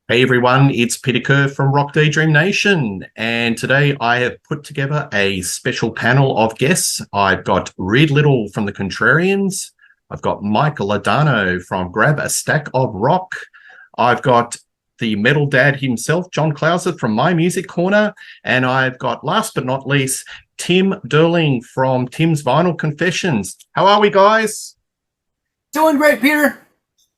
Hey everyone, it's Peter Kerr from Daydream Nation, and today I have put together a special panel of guests. I've got Reed Little from the Contrarians, I've got Mike Ledano from Grab a Stack of Rock, I've got the metal dad himself, John Clauser from My Music Corner, and I've got, last but not least, Tim Durling from Tim's Vinyl Confessions. How are we, guys? Doing great, Peter.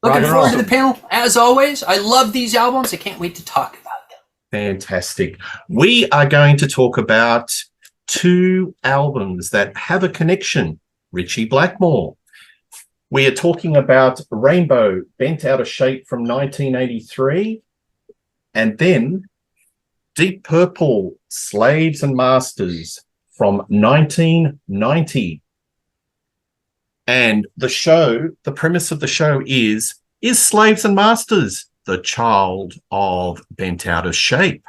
Looking Right, forward to the panel, as always. I love these albums. I can't wait to talk about them. Fantastic. We are going to talk about two albums that have a connection. Ritchie Blackmore. We are talking about Rainbow, Bent Out of Shape from 1983, and then Deep Purple, Slaves and Masters from 1990. And the premise of the show is Slaves and Masters the child of Bent Out of Shape?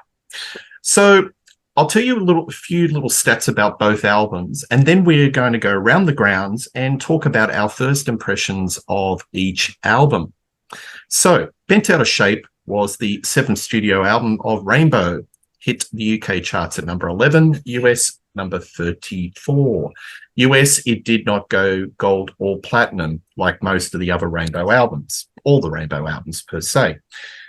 So I'll tell you a few little stats about both albums, and then we're going to go around the grounds and talk about our first impressions of each album. So Bent Out of Shape was the seventh studio album of Rainbow, hit the UK charts at number 11, US number 34. US, it did not go gold or platinum like most of the other Rainbow albums, all the Rainbow albums per se.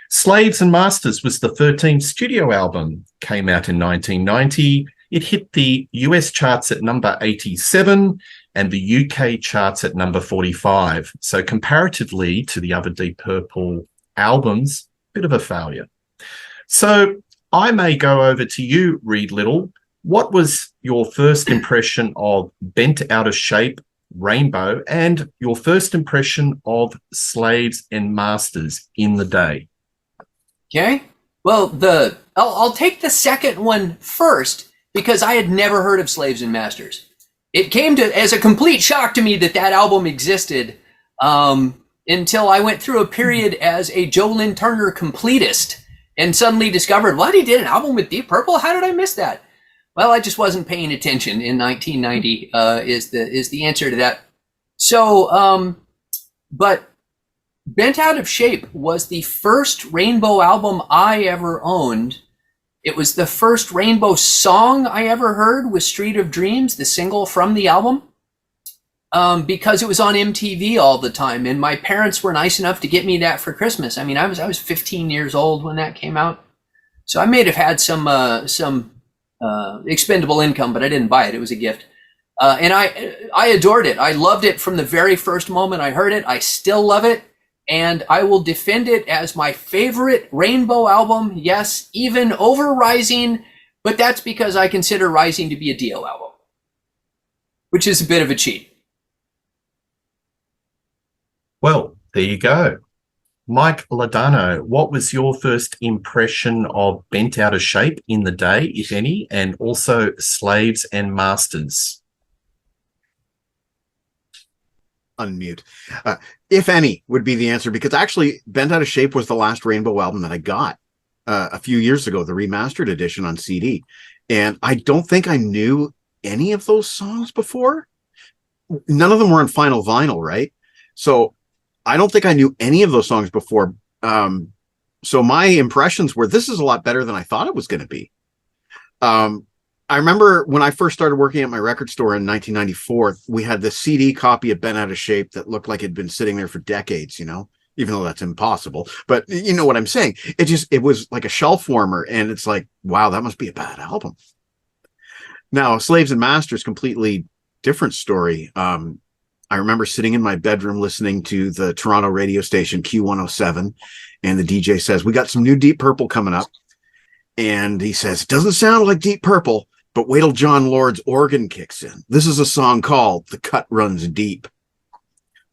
Slaves and Masters was the 13th studio album, came out in 1990. It hit the US charts at number 87 and the UK charts at number 45. So comparatively to the other Deep Purple albums, bit of a failure. So I may go over to you, Reed Little. What was your first impression of Bent Out of Shape, Rainbow, and your first impression of Slaves and Masters in the day? Okay. Well, I'll take the second one first because I had never heard of Slaves and Masters. It came as a complete shock to me that album existed until I went through a period as a Joe Lynn Turner completist and suddenly discovered, what, he did an album with Deep Purple? How did I miss that? Well, I just wasn't paying attention in 1990 is the answer to that. So, but Bent Out of Shape was the first Rainbow album I ever owned. It was the first Rainbow song I ever heard was Street of Dreams, the single from the album, because it was on MTV all the time. And my parents were nice enough to get me that for Christmas. I mean, I was 15 years old when that came out. So I may have had some expendable income, but I didn't buy it. It was a gift. And I adored it. I loved it from the very first moment I heard it. I still love it. And I will defend it as my favorite Rainbow album. Yes, even over Rising, but that's because I consider Rising to be a Dio album, which is a bit of a cheat. Well, there you go. Mike Ledano, what was your first impression of Bent Out of Shape in the day, if any, and also Slaves and Masters? Unmute. If any would be the answer, because actually Bent Out of Shape was the last Rainbow album that I got a few years ago, the remastered edition on CD. And I don't think I knew any of those songs before. None of them were on final vinyl, right? So I don't think I knew any of those songs before. So my impressions were, this is a lot better than I thought it was going to be. I remember when I first started working at my record store in 1994, we had the CD copy of Bent Out of Shape that looked like it'd been sitting there for decades, even though that's impossible. But you know what I'm saying? It was like a shelf warmer, and it's like, wow, that must be a bad album. Now, Slaves and Masters, completely different story. I remember sitting in my bedroom listening to the Toronto radio station Q107, and the DJ says, we got some new Deep Purple coming up. And he says, it doesn't sound like Deep Purple, but wait till John Lord's organ kicks in. This is a song called The Cut Runs Deep.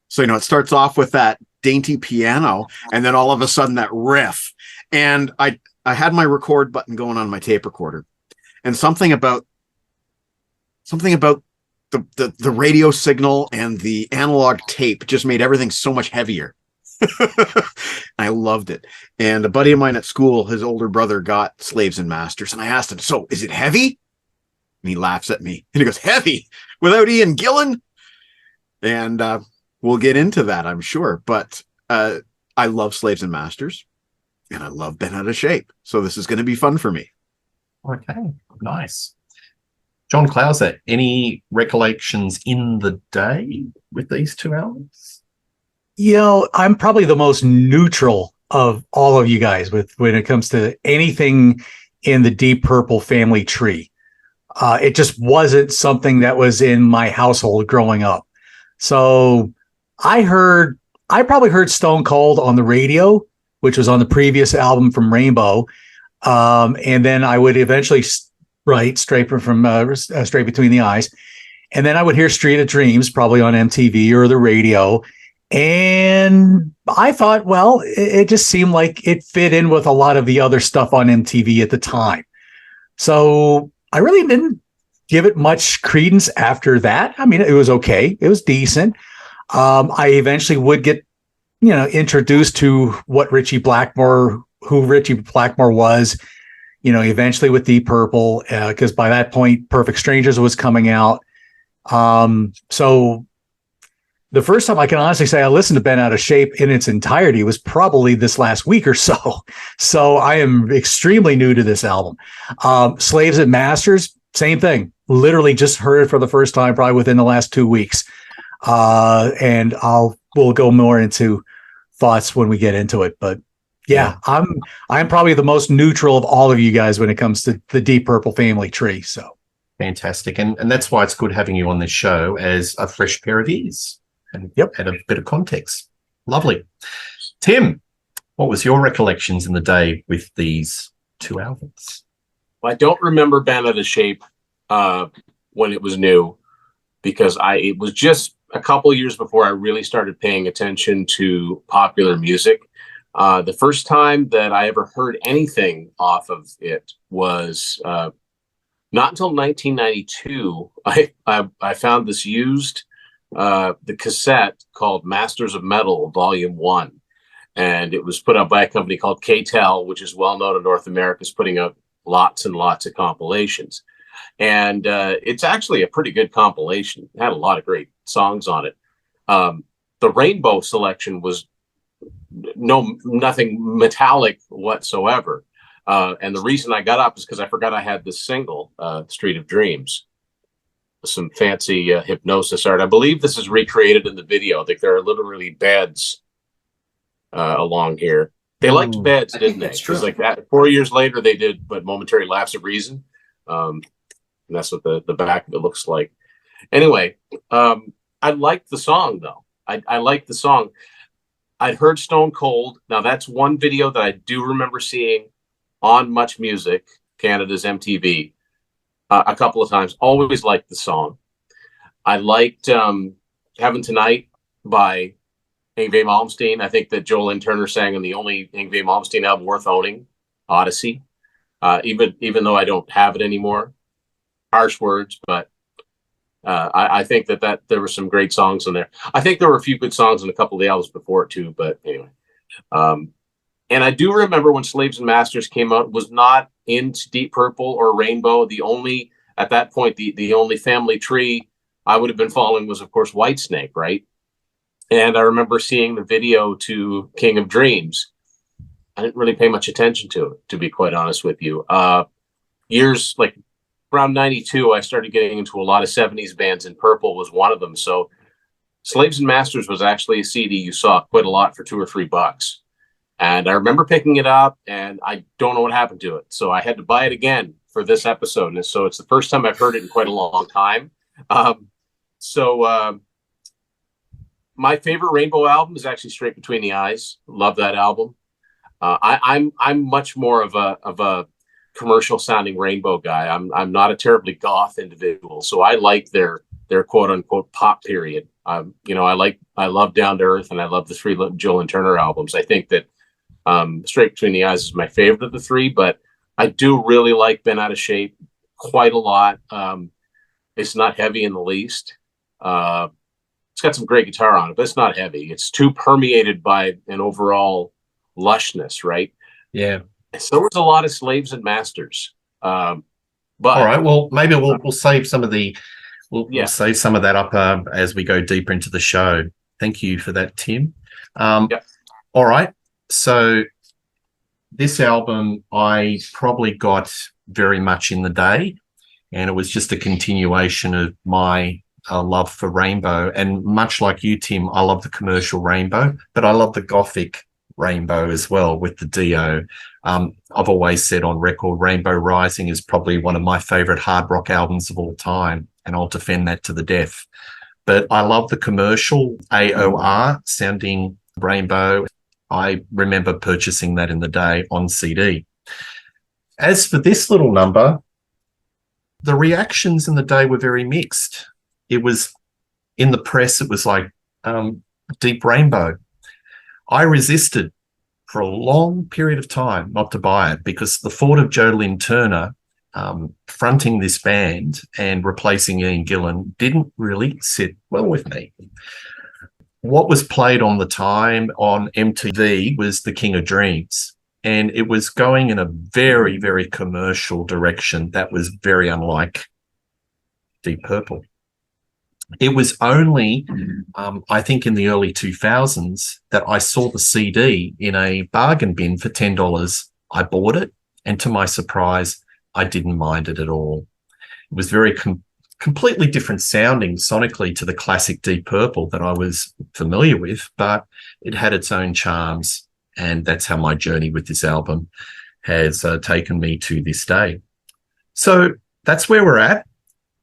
So, it starts off with that dainty piano, and then all of a sudden that riff. And I had my record button going on my tape recorder, and something about the radio signal and the analog tape just made everything so much heavier. I loved it. And a buddy of mine at school, his older brother, got Slaves and Masters, and I asked him, so is it heavy? And he laughs at me and he goes, heavy without Ian Gillan? And we'll get into that, I'm sure. But I love Slaves and Masters. and I love Bent Out of Shape. So this is going to be fun for me. Okay, nice. John Clauser, any recollections in the day with these two albums? I'm probably the most neutral of all of you guys when it comes to anything in the Deep Purple family tree. It just wasn't something that was in my household growing up. So I probably heard Stone Cold on the radio, which was on the previous album from Rainbow. And then I would eventually write Straight Between the Eyes. And then I would hear Street of Dreams, probably on MTV or the radio. And I thought, well, it just seemed like it fit in with a lot of the other stuff on MTV at the time. So I really didn't give it much credence after that. I mean, it was okay. It was decent. I eventually would get, introduced to who Ritchie Blackmore was, eventually with Deep Purple, because by that point, Perfect Strangers was coming out. So the first time I can honestly say I listened to Bent Out of Shape in its entirety was probably this last week or so. So I am extremely new to this album. Slaves and Masters, same thing. Literally just heard it for the first time, probably within the last 2 weeks. And we'll go more into thoughts when we get into it. But yeah, I'm probably the most neutral of all of you guys when it comes to the Deep Purple family tree. So fantastic. And that's why it's good having you on this show as a fresh pair of ears and add a bit of context. Lovely. Tim, what was your recollections in the day with these two albums? Well, I don't remember Bent Out of Shape when it was new, because it was just a couple years before I really started paying attention to popular music. The first time that I ever heard anything off of it was not until 1992. I found this used the cassette called Masters of Metal Volume 1, and it was put out by a company called K-Tel, which is well known in North America, is putting out lots and lots of compilations. And it's actually a pretty good compilation. It had a lot of great songs on it. The Rainbow selection was nothing metallic whatsoever. And the reason I got up is because I forgot I had this single, Street of Dreams, some fancy hypnosis art. I believe this is recreated in the video. I think there are literally beds along here. They liked beds, didn't they? Because like that, 4 years later, they did but Momentary Lapse of Reason. And that's what the back of it looks like. Anyway, I liked the song, though. I liked the song. I'd heard Stone Cold. Now, that's one video that I do remember seeing on Much Music, Canada's MTV, a couple of times. Always liked the song. I liked Heaven Tonight by Yngwie Malmsteen. I think that Joel Lynn Turner sang on the only Yngwie Malmsteen album worth owning, Odyssey, even though I don't have it anymore. Harsh words, but I think that there were some great songs in there. I think there were a few good songs in a couple of the albums before it too, but anyway. And I do remember when Slaves and Masters came out, was not into Deep Purple or Rainbow. At that point, the only family tree I would have been following was, of course, Whitesnake, right? And I remember seeing the video to King of Dreams. I didn't really pay much attention to it, to be quite honest with you. Years like around 92, I started getting into a lot of 70s bands, and Purple was one of them. So Slaves and Masters was actually a CD you saw quite a lot for $2 or $3. And I remember picking it up, and I don't know what happened to it. So I had to buy it again for this episode. And so it's the first time I've heard it in quite a long time. My favorite Rainbow album is actually Straight Between the Eyes. Love that album. I'm much more of a commercial sounding Rainbow guy. I'm not a terribly goth individual, so I like their quote unquote pop period. I love Down to Earth, and I love the three Joel and Turner albums. I think that Straight Between the Eyes is my favorite of the three, but I do really like Bent Out of Shape quite a lot. It's not heavy in the least. It's got some great guitar on it, but it's not heavy. It's too permeated by an overall lushness, right? Yeah. So there's a lot of Slaves and Masters. But all right, well, maybe we'll save some of we'll save some of that up as we go deeper into the show. Thank you for that, Tim. All right, so this album I probably got very much in the day, and it was just a continuation of my love for Rainbow. And much like you, Tim, I love the commercial Rainbow, but I love the gothic Rainbow as well with the Dio. I've always said on record, Rainbow Rising is probably one of my favorite hard rock albums of all time, and I'll defend that to the death. But I love the commercial AOR sounding Rainbow. I remember purchasing that in the day on CD. As for this little number, the reactions in the day were very mixed. It was in the press, it was like Deep Rainbow. I resisted for a long period of time not to buy it because the thought of Joe Lynn Turner fronting this band and replacing Ian Gillan didn't really sit well with me. What was played on the time on MTV was The King of Dreams, and it was going in a very, very commercial direction that was very unlike Deep Purple. It was only, I think, in the early 2000s that I saw the CD in a bargain bin for $10. I bought it, and to my surprise, I didn't mind it at all. It was very completely different sounding sonically to the classic Deep Purple that I was familiar with, but it had its own charms, and that's how my journey with this album has taken me to this day. So that's where we're at.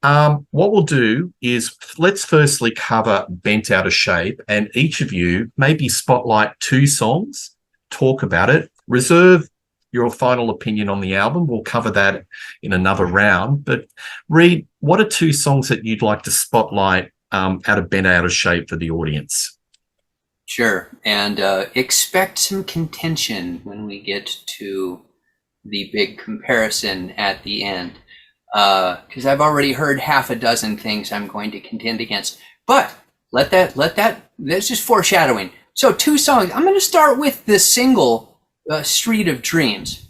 What we'll do is let's firstly cover Bent Out of Shape, and each of you maybe spotlight 2 songs, talk about it, reserve your final opinion on the album. We'll cover that in another round. But Reed, what are 2 songs that you'd like to spotlight out of Bent Out of Shape for the audience? Sure. And expect some contention when we get to the big comparison at the end. Because I've already heard half a dozen things I'm going to contend against. But that's just foreshadowing. So 2 songs. I'm going to start with the single Street of Dreams.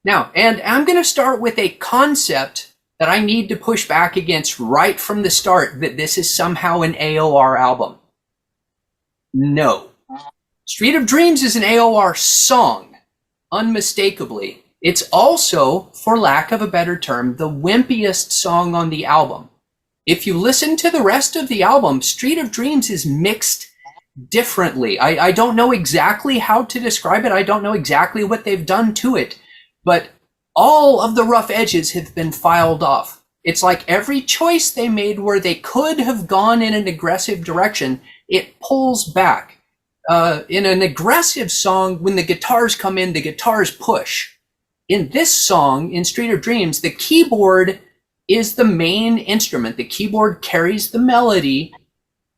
Now, and I'm going to start with a concept that I need to push back against right from the start, that this is somehow an AOR album. No. Street of Dreams is an AOR song, unmistakably. It's also, for lack of a better term, the wimpiest song on the album. If you listen to the rest of the album, Street of Dreams is mixed differently. I don't know exactly how to describe it. I don't know exactly what they've done to it, but all of the rough edges have been filed off. It's like every choice they made where they could have gone in an aggressive direction, it pulls back. In an aggressive song, when the guitars come in, the guitars push. In this song, in Street of Dreams, the keyboard is the main instrument. The keyboard carries the melody.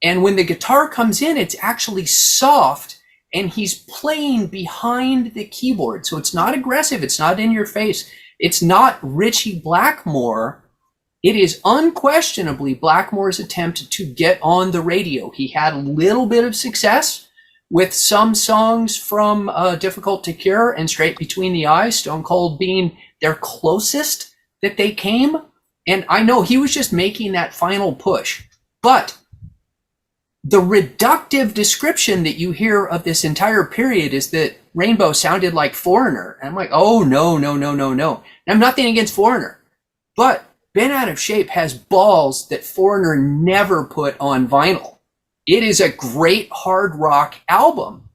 And when the guitar comes in, it's actually soft, and he's playing behind the keyboard. So it's not aggressive. It's not in your face. It's not Ritchie Blackmore. It is unquestionably Blackmore's attempt to get on the radio. He had a little bit of success with some songs from Difficult to Cure and Straight Between the Eyes, Stone Cold being their closest that they came. And I know he was just making that final push. But the reductive description that you hear of this entire period is that Rainbow sounded like Foreigner. And I'm like, oh, no. And I'm nothing against Foreigner. But Bent Out of Shape has balls that Foreigner never put on vinyl. It is a great hard rock album,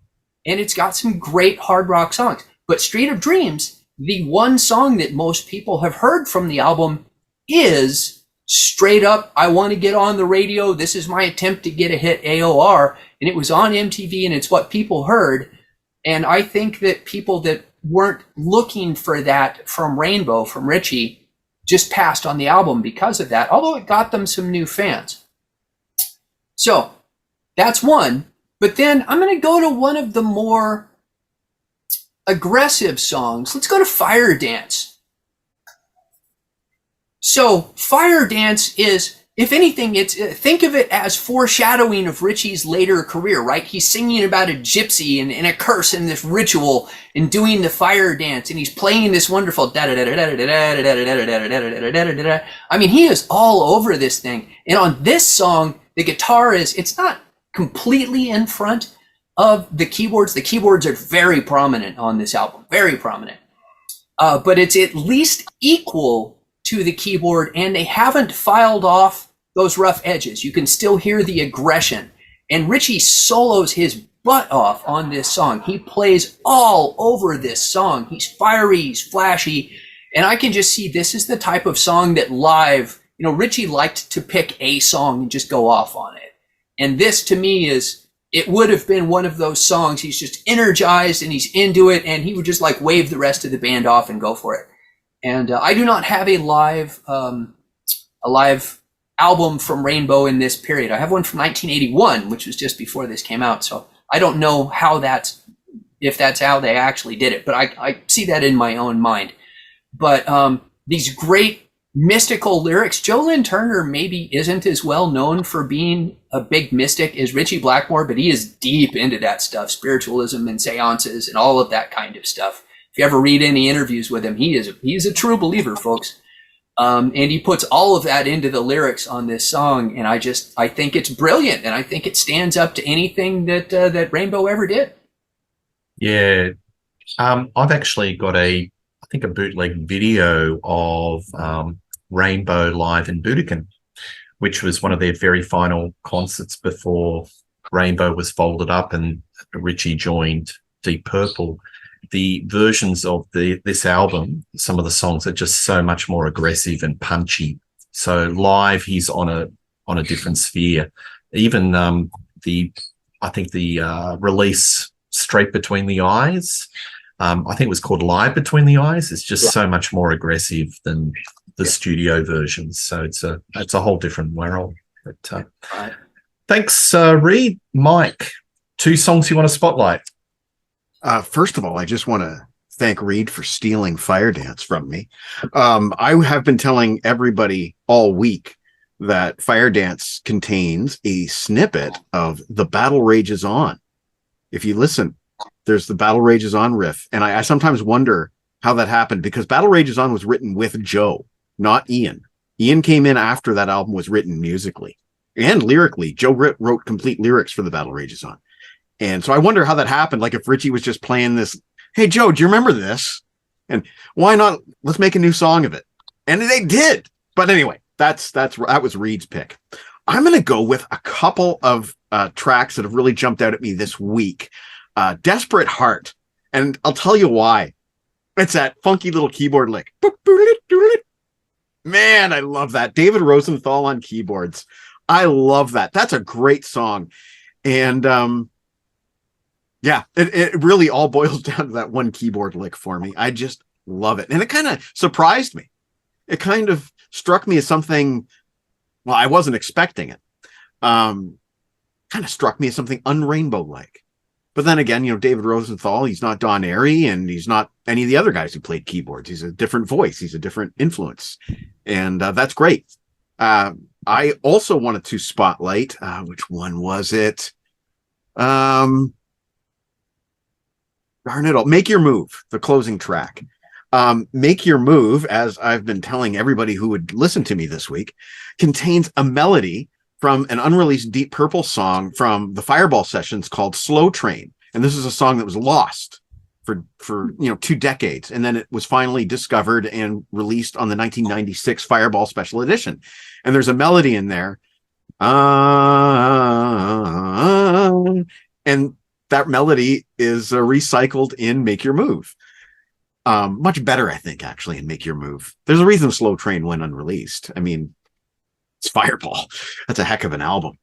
and it's got some great hard rock songs. But Street of Dreams, the one song that most people have heard from the album, is straight up, I want to get on the radio. This is my attempt to get a hit AOR. And it was on MTV, and it's what people heard. And I think that people that weren't looking for that from Rainbow, from Ritchie, just passed on the album because of that, although it got them some new fans. So that's one. But then I'm going to go to one of the more aggressive songs. Let's go to Fire Dance. So Fire Dance is, if anything, it's think of it as foreshadowing of Ritchie's later career, right? He's singing about a gypsy and a curse and this ritual and doing the fire dance, and he's playing this wonderful da da da da da da da da da da da da da. I mean, he is all over this thing. And on this song, the guitar is, it's not completely in front of the keyboards. The keyboards are very prominent on this album, very prominent. But it's at least equal to the keyboard, and they haven't filed off those rough edges. You can still hear the aggression. And Ritchie solos his butt off on this song. He plays all over this song. He's fiery, he's flashy, and I can just see this is the type of song that live, you know, Ritchie liked to pick a song and just go off on it. And this to me is, it would have been one of those songs he's just energized and he's into it, and he would just like wave the rest of the band off and go for it. And I do not have a live album from Rainbow in this period. I have one from 1981, which was just before this came out. So I don't know if that's how they actually did it, but I see that in my own mind. But these great mystical lyrics. Joe Lynn Turner maybe isn't as well known for being a big mystic as Ritchie Blackmore, but he is deep into that stuff, spiritualism and seances and all of that kind of stuff. If you ever read any interviews with him, he's a true believer, folks. And he puts all of that into the lyrics on this song, and I think it's brilliant, and I think it stands up to anything that Rainbow ever did. Yeah, I've actually got a bootleg video of Rainbow live in Budokan, which was one of their very final concerts before Rainbow was folded up and Ritchie joined Deep Purple. The versions of this album, some of the songs are just so much more aggressive and punchy. So live, he's on a different sphere. Even the release Straight Between the Eyes, I think it was called Live Between the Eyes. It's just so much more aggressive than the studio versions. So it's a whole different world. But thanks, Reed. Mike, 2 songs you want to spotlight? First of all, I just want to thank Reed for stealing Fire Dance from me. I have been telling everybody all week that Fire Dance contains a snippet of The Battle Rages On. If you listen, there's the Battle Rages On riff. And I sometimes wonder how that happened, because Battle Rages On was written with Joe, not Ian. Ian came in after that album was written musically and lyrically. Joe wrote complete lyrics for The Battle Rages On. And so I wonder how that happened. Like if Ritchie was just playing this, hey, Joe, do you remember this? And why not? Let's make a new song of it. And they did. But anyway, that was Reed's pick. I'm going to go with a couple of tracks that have really jumped out at me this week. Desperate Heart. And I'll tell you why. It's that funky little keyboard lick. Man, I love that. David Rosenthal on keyboards. I love that. That's a great song. And yeah, it really all boils down to that one keyboard lick for me. I just love it. And it kind of surprised me. It kind of struck me as something, well, I wasn't expecting it. Kind of struck me as something un-Rainbow-like. But then again, you know, David Rosenthal, he's not Don Airey, and he's not any of the other guys who played keyboards. He's a different voice. He's a different influence. And that's great. I also wanted to spotlight, which one was it? Darn it all. Make Your Move, the closing track. Make Your Move, as I've been telling everybody who would listen to me this week, contains a melody from an unreleased Deep Purple song from the Fireball sessions called Slow Train. And this is a song that was lost for 2 decades. And then it was finally discovered and released on the 1996 Fireball Special Edition. And there's a melody in there. And that melody is recycled in Make Your Move. Much better, I think, actually, in Make Your Move. There's a reason Slow Train went unreleased. I mean, it's Fireball. That's a heck of an album.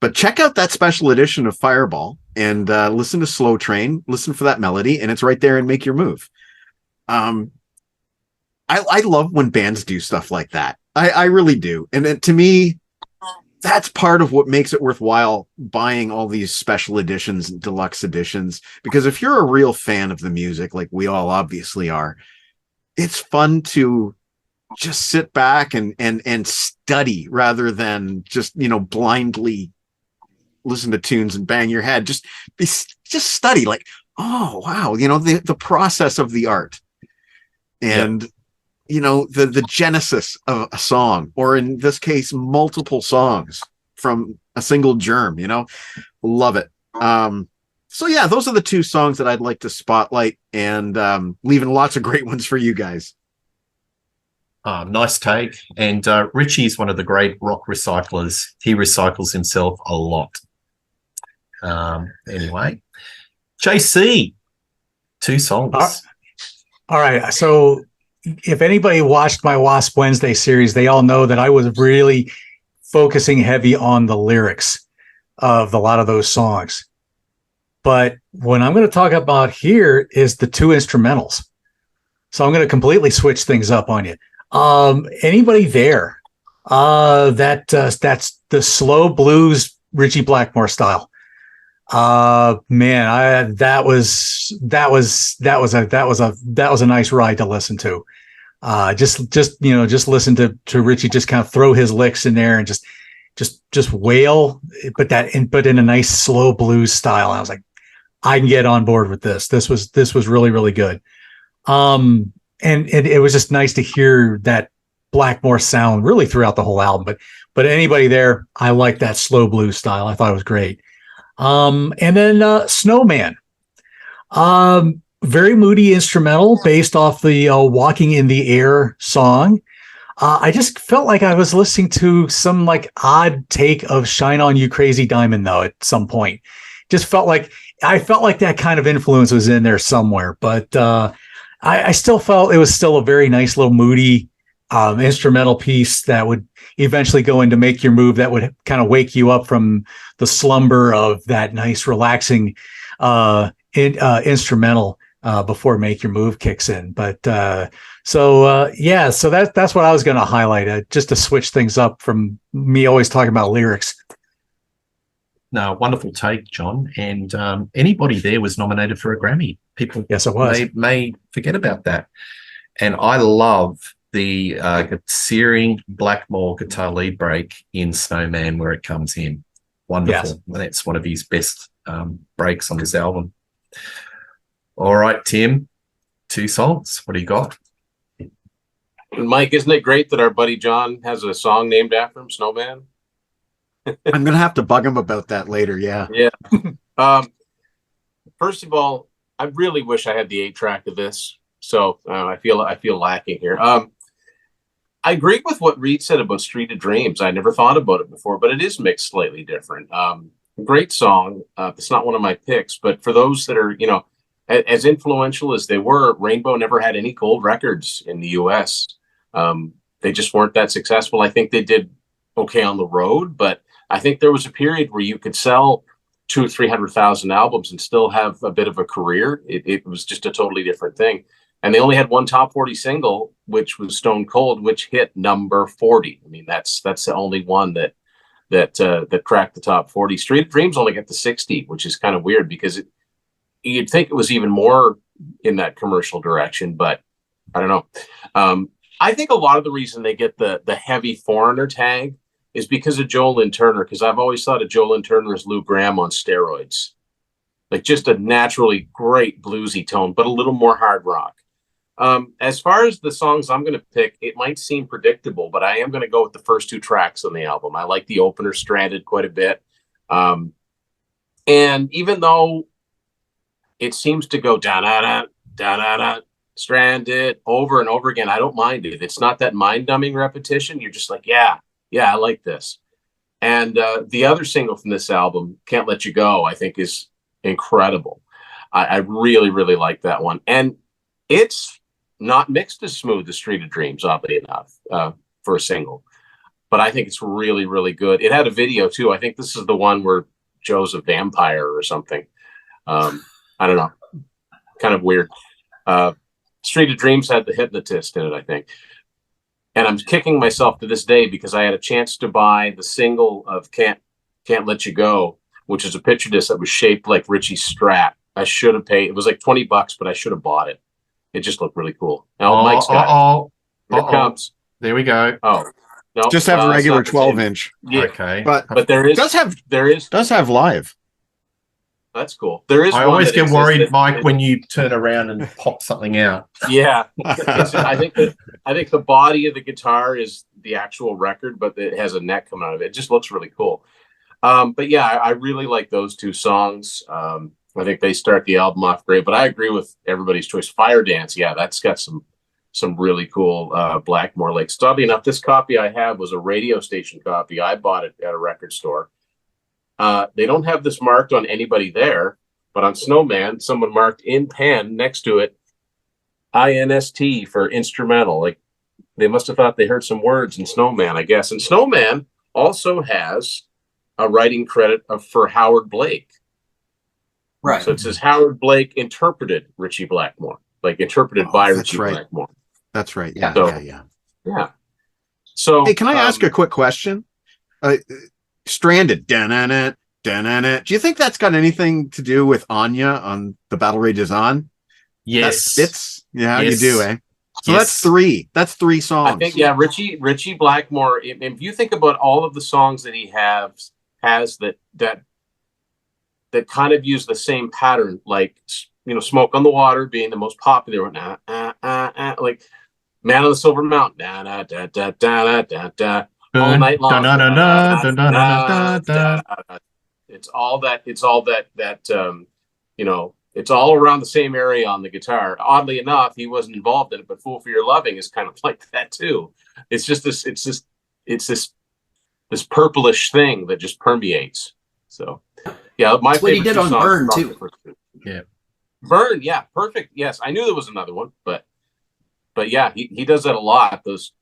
But check out that special edition of Fireball and listen to Slow Train. Listen for that melody, and it's right there in Make Your Move. I love when bands do stuff like that. I really do. And to me, that's part of what makes it worthwhile buying all these special editions and deluxe editions. Because if you're a real fan of the music, like we all obviously are, it's fun to just sit back and study rather than just, blindly listen to tunes and bang your head. Just study, like, oh, wow, the process of the art. And, the genesis of a song, or in this case, multiple songs from a single germ, love it. So yeah, those are the two songs that I'd like to spotlight, and leaving lots of great ones for you guys. Nice take. And Ritchie's one of the great rock recyclers. He recycles himself a lot. Anyway, JC, two songs. All right. So if anybody watched my Wasp Wednesday series, they all know that I was really focusing heavy on the lyrics of a lot of those songs. But what I'm going to talk about here is the two instrumentals. So I'm going to completely switch things up on you. Anybody there? That's the slow blues Ritchie Blackmore style. Man, that was a nice ride to listen to. Just listen to Ritchie just kind of throw his licks in there and just wail, but in a nice slow blues style. I was like, I can get on board with this. This was really, really good. And it was just nice to hear that Blackmore sound really throughout the whole album. But anybody there, I like that slow blues style. I thought it was great. And then Snowman, very moody instrumental based off the Walking in the Air song. I just felt like I was listening to some like odd take of Shine On You Crazy Diamond though at some point. I felt like that kind of influence was in there somewhere, but I still felt it was still a very nice little moody instrumental piece that would eventually go into Make Your Move, that would kind of wake you up from the slumber of that nice relaxing instrumental before Make Your Move kicks in. But so that's what I was going to highlight, just to switch things up from me always talking about lyrics. No, wonderful take, John. And anybody there was nominated for a Grammy. People, yes, it was. May forget about that. And I love the searing Blackmore guitar lead break in Snowman where it comes in. Wonderful. Yes. That's one of his best breaks on this album. All right, Tim, two songs. What do you got? Mike, isn't it great that our buddy John has a song named after him, Snowman? I'm gonna have to bug him about that later. Yeah. Yeah. First of all, I really wish I had the 8-track of this, so I feel lacking here. I agree with what Reed said about Street of Dreams. I never thought about it before, but it is mixed slightly different. Great song. It's not one of my picks, but for those that are, as influential as they were, Rainbow never had any gold records in the U.S. They just weren't that successful. I think they did okay on the road, but I think there was a period where you could sell 200,000 or 300,000 albums and still have a bit of a career. It was just a totally different thing. And they only had one top 40 single, which was Stone Cold, which hit number 40. I mean, that's the only one that cracked the top 40. Street of Dreams only got to 60, which is kind of weird because you'd think it was even more in that commercial direction, but I don't know. I think a lot of the reason they get the heavy foreigner tag is because of Joe Lynn Turner, because I've always thought of Joe Lynn Turner as Lou Gramm on steroids. Like just a naturally great bluesy tone, but a little more hard rock. As far as the songs I'm going to pick, it might seem predictable, but I am going to go with the first two tracks on the album. I like the opener, Stranded, quite a bit. And even though it seems to go da-da-da, da-da-da, Stranded over and over again, I don't mind it. It's not that mind-numbing repetition. You're just like, yeah, I like this. And the other single from this album, Can't Let You Go, I think is incredible. I really, really like that one. And it's not mixed as smooth as Street of Dreams, oddly enough, for a single. But I think it's really, really good. It had a video, too. I think this is the one where Joe's a vampire or something. I don't know. Kind of weird. Street of Dreams had the hypnotist in it, I think. And I'm kicking myself to this day because I had a chance to buy the single of Can't Let You Go, which is a picture disc that was shaped like Ritchie's Strat. I should have paid. It was like $20, but I should have bought it. It just looked really cool. Now Mike's got it. Here it comes. There we go. Oh, no. Just have a regular 12-inch. Yeah. Okay. But there is does have live. That's cool. There is. I always get worried, Mike, when you turn around and pop something out. Yeah, I think the body of the guitar is the actual record, but it has a neck coming out of it. It just looks really cool. But yeah, I really like those two songs. I think they start the album off great, but I agree with everybody's choice. Fire Dance, yeah, that's got some really cool Blackmore Lake. Oddly enough, this copy I have was a radio station copy. I bought it at a record store. They don't have this marked on anybody there, but on Snowman, someone marked in pen next to it, INST for instrumental. Like they must have thought they heard some words in Snowman, I guess. And Snowman also has a writing credit for Howard Blake. Right. So it says Howard Blake interpreted Ritchie Blackmore, like interpreted by Ritchie Blackmore. That's right. Yeah. So, yeah. So, hey, can I ask a quick question? Stranded. Da-na-na, da-na-na. Do you think that's got anything to do with Anya on The Battle Rages On? Yes. Yeah, yes. you do, eh? So yes. that's three. That's 3 songs. I think, yeah, Ritchie Blackmore, if you think about all of the songs that he has that kind of use the same pattern, like, Smoke on the Water being the most popular one, like Man on the Silver Mountain, da, da, da, da, da, da, da, all night long. It's all that, it's all around the same area on the guitar. Oddly enough, he wasn't involved in it, but Fool for Your Loving is kind of like that too. It's just this purplish thing that just permeates. So yeah, my That's what he did on Burn too. Yeah. Burn, yeah, perfect. Yes, I knew there was another one, but yeah, he does that a lot. Those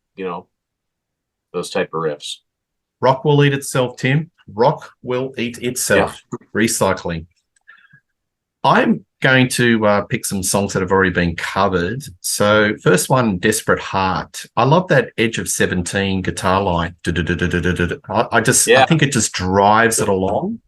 type of riffs. Rock will eat itself, Tim. Rock will eat itself. Yeah. Recycling. I'm going to pick some songs that have already been covered. So first one, Desperate Heart. I love that Edge of 17 guitar line. I think it just drives it along.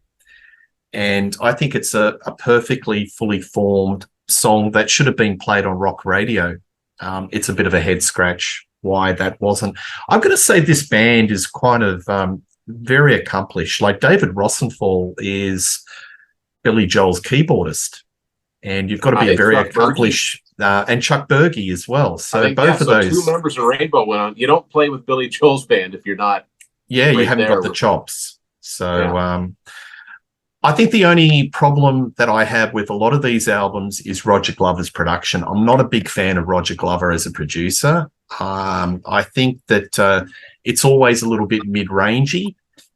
And I think it's a perfectly fully formed song that should have been played on rock radio. It's a bit of a head scratch why that wasn't. I'm going to say this band is kind of very accomplished. Like David Rosenthal is Billy Joel's keyboardist, and you've got to be a very accomplished and Chuck Berge as well. So both of those 2 members of Rainbow went on. You don't play with Billy Joel's band if you're not. Yeah, you haven't got the chops. So I think the only problem that I have with a lot of these albums is Roger Glover's production. I'm not a big fan of Roger Glover as a producer. I think that it's always a little bit mid-rangey,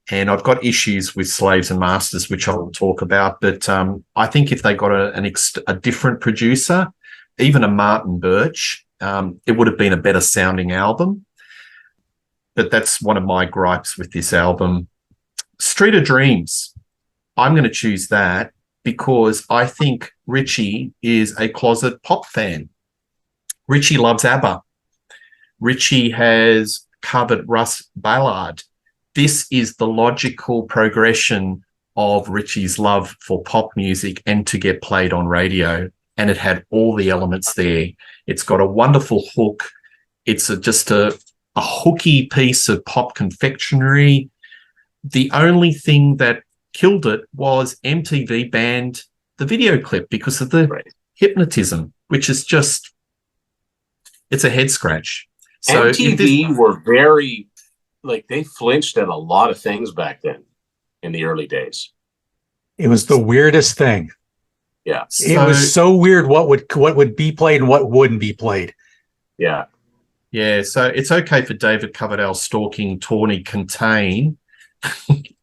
and I've got issues with Slaves and Masters, which I'll talk about. But I think if they got a different producer, even a Martin Birch, it would have been a better sounding album. But that's one of my gripes with this album. Street of Dreams. I'm going to choose that because I think Ritchie is a closet pop fan. Ritchie loves ABBA. Ritchie has covered Russ Ballard. This is the logical progression of Ritchie's love for pop music and to get played on radio. And it had all the elements there. It's got a wonderful hook. It's just a hooky piece of pop confectionery. The only thing that killed it was MTV banned the video clip because of the hypnotism, which is just, it's a head scratch. So MTV were very, they flinched at a lot of things back then in the early days. It was the weirdest thing. Yeah. It was so weird what would be played and what wouldn't be played. Yeah. Yeah. So it's okay for David Coverdale stalking Tawny Contain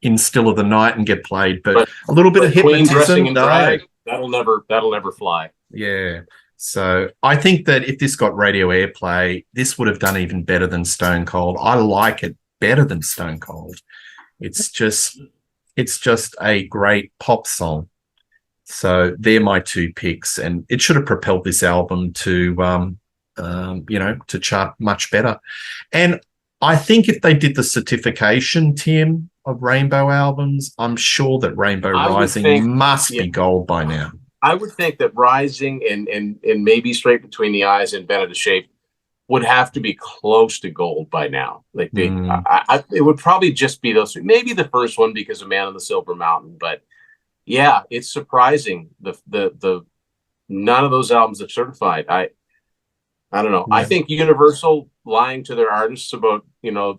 in Still of the Night and get played, but a little bit of hypnotism, in drag, that'll never fly. Yeah. So I think that if this got radio airplay, this would have done even better than Stone Cold. I like it better than Stone Cold. It's just a great pop song. So they're my 2 picks, and it should have propelled this album to to chart much better. And I think if they did the certification, Tim, of Rainbow albums, I'm sure that Rainbow Rising must be gold by now. I would think that Rising and maybe Straight Between the Eyes and Bend of the Shape would have to be close to gold by now. It would probably just be those 3. Maybe the first one because of Man on the Silver Mountain, but yeah, it's surprising the none of those albums are certified. I don't know. Yeah. I think Universal lying to their artists about,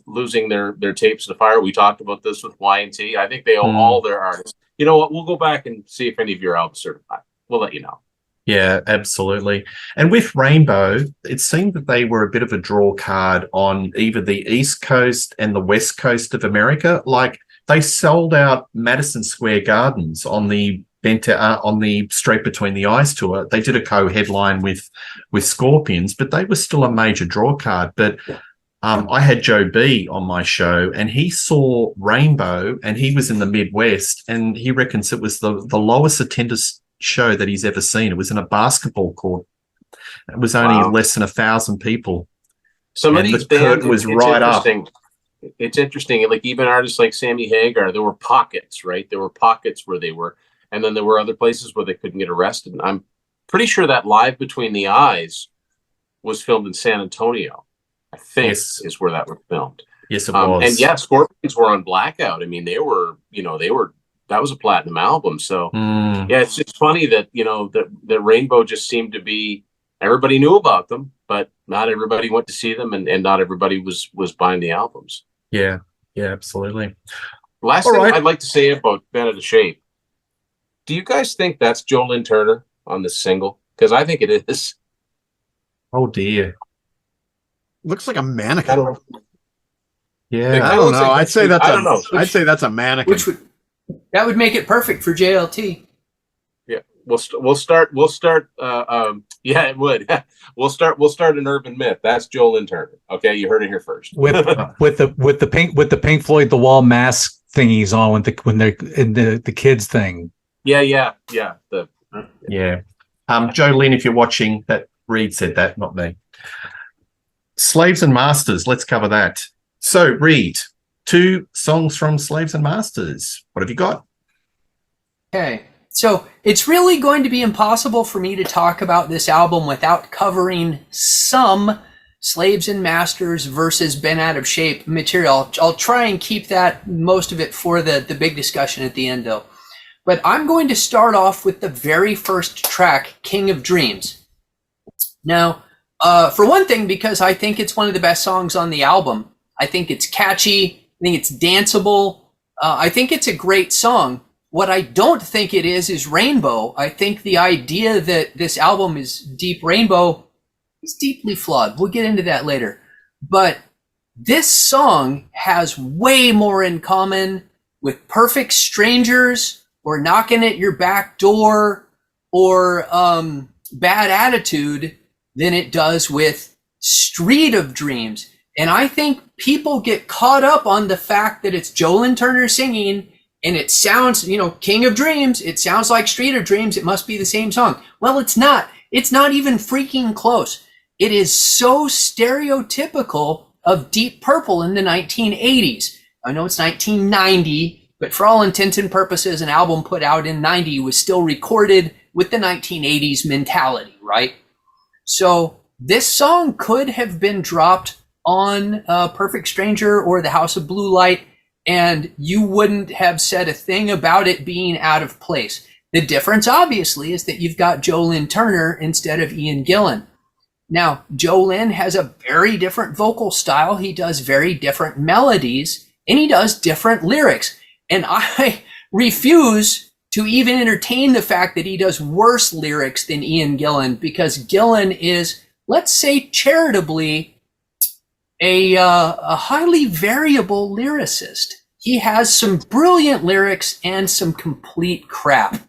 losing their tapes to fire. We talked about this with Y&T. I think they owe all their artists. you know what? We'll go back and see if any of your albums certified. We'll let you know. Yeah, absolutely. And with Rainbow, it seemed that they were a bit of a draw card on either the East Coast and the West Coast of America. Like they sold out Madison Square Gardens on the Straight Between the Eyes tour. They did a co-headline with Scorpions, but they were still a major draw card. But I had Joe B on my show, and he saw Rainbow, and he was in the Midwest, and he reckons it was the lowest attendance show that he's ever seen. It was in a basketball court. It was only less than 1,000 people. Some of these bands was right up. It's interesting. Like even artists like Sammy Hagar, there were pockets, right? There were pockets where they were, and then there were other places where they couldn't get arrested. And I'm pretty sure that Live Between the Eyes was filmed in San Antonio. I think is where that was filmed. Yes, it was. And yeah, Scorpions were on Blackout. I mean, they were that was a platinum album. So yeah, it's just funny that, that Rainbow just seemed to be, everybody knew about them, but not everybody went to see them, and not everybody was buying the albums. Yeah, absolutely. Last thing I'd like to say about Band Out of Shape. Do you guys think that's Jolyn Turner on this single? Because I think it is. Oh dear. Looks like a mannequin. Yeah. I don't know. I'd say that's a mannequin. That would make it perfect for JLT. Yeah, we'll start. Yeah, it would. We'll start an urban myth. That's Jolyn Turner. Okay, you heard it here first. With the Pink Floyd The Wall mask thingies on when they're in the kids thing. Yeah. Joe Lynn, if you're watching, that Reed said that, not me. Slaves and Masters. Let's cover that. So, Reed, 2 songs from Slaves and Masters. What have you got? Okay. So it's really going to be impossible for me to talk about this album without covering some Slaves and Masters versus Bent Out of Shape material. I'll try and keep that, most of it, for the big discussion at the end, though. But I'm going to start off with the very first track, King of Dreams. Now, for one thing, because I think it's one of the best songs on the album. I think it's catchy. I think it's danceable. I think it's a great song. What I don't think it is Rainbow. I think the idea that this album is deep rainbow is deeply flawed. We'll get into that later. But this song has way more in common with Perfect Strangers or Knocking at Your Back Door or Bad Attitude than it does with Street of Dreams. And I think people get caught up on the fact that it's Jolyn Turner singing, and it sounds, King of Dreams, it sounds like Street of Dreams, it must be the same song. Well, it's not. It's not even freaking close. It is so stereotypical of Deep Purple in the 1980s. I know it's 1990, but for all intents and purposes, an album put out in 90 was still recorded with the 1980s mentality, right? So this song could have been dropped on Perfect Stranger or The House of Blue Light, and you wouldn't have said a thing about it being out of place. The difference, obviously, is that you've got Jolyn Turner instead of Ian Gillan. Now, Jolyn has a very different vocal style. He does very different melodies, and he does different lyrics. And I refuse to even entertain the fact that he does worse lyrics than Ian Gillan, because Gillan is, let's say charitably, a highly variable lyricist. He has some brilliant lyrics and some complete crap.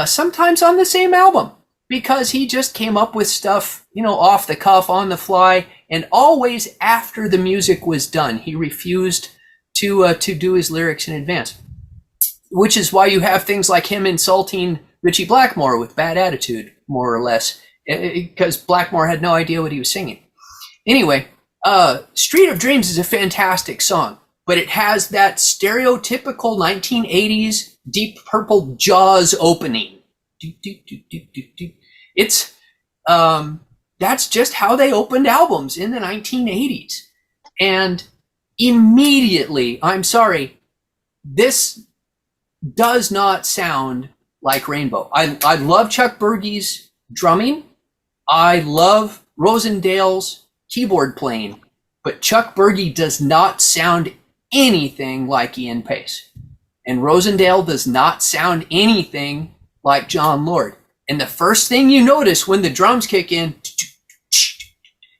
Sometimes on the same album, because he just came up with stuff, off the cuff, on the fly, and always after the music was done. He refused to do his lyrics in advance, which is why you have things like him insulting Ritchie Blackmore with Bad Attitude, more or less, because Blackmore had no idea what he was singing. Anyway, Street of Dreams is a fantastic song, but it has that stereotypical 1980s Deep Purple Jaws opening. It's that's just how they opened albums in the 1980s. And immediately, I'm sorry, this does not sound like Rainbow. I love Chuck Berge's drumming. I love Rosendale's keyboard playing, but Chuck Berge does not sound anything like Ian Pace. And Rosendale does not sound anything like John Lord. And the first thing you notice when the drums kick in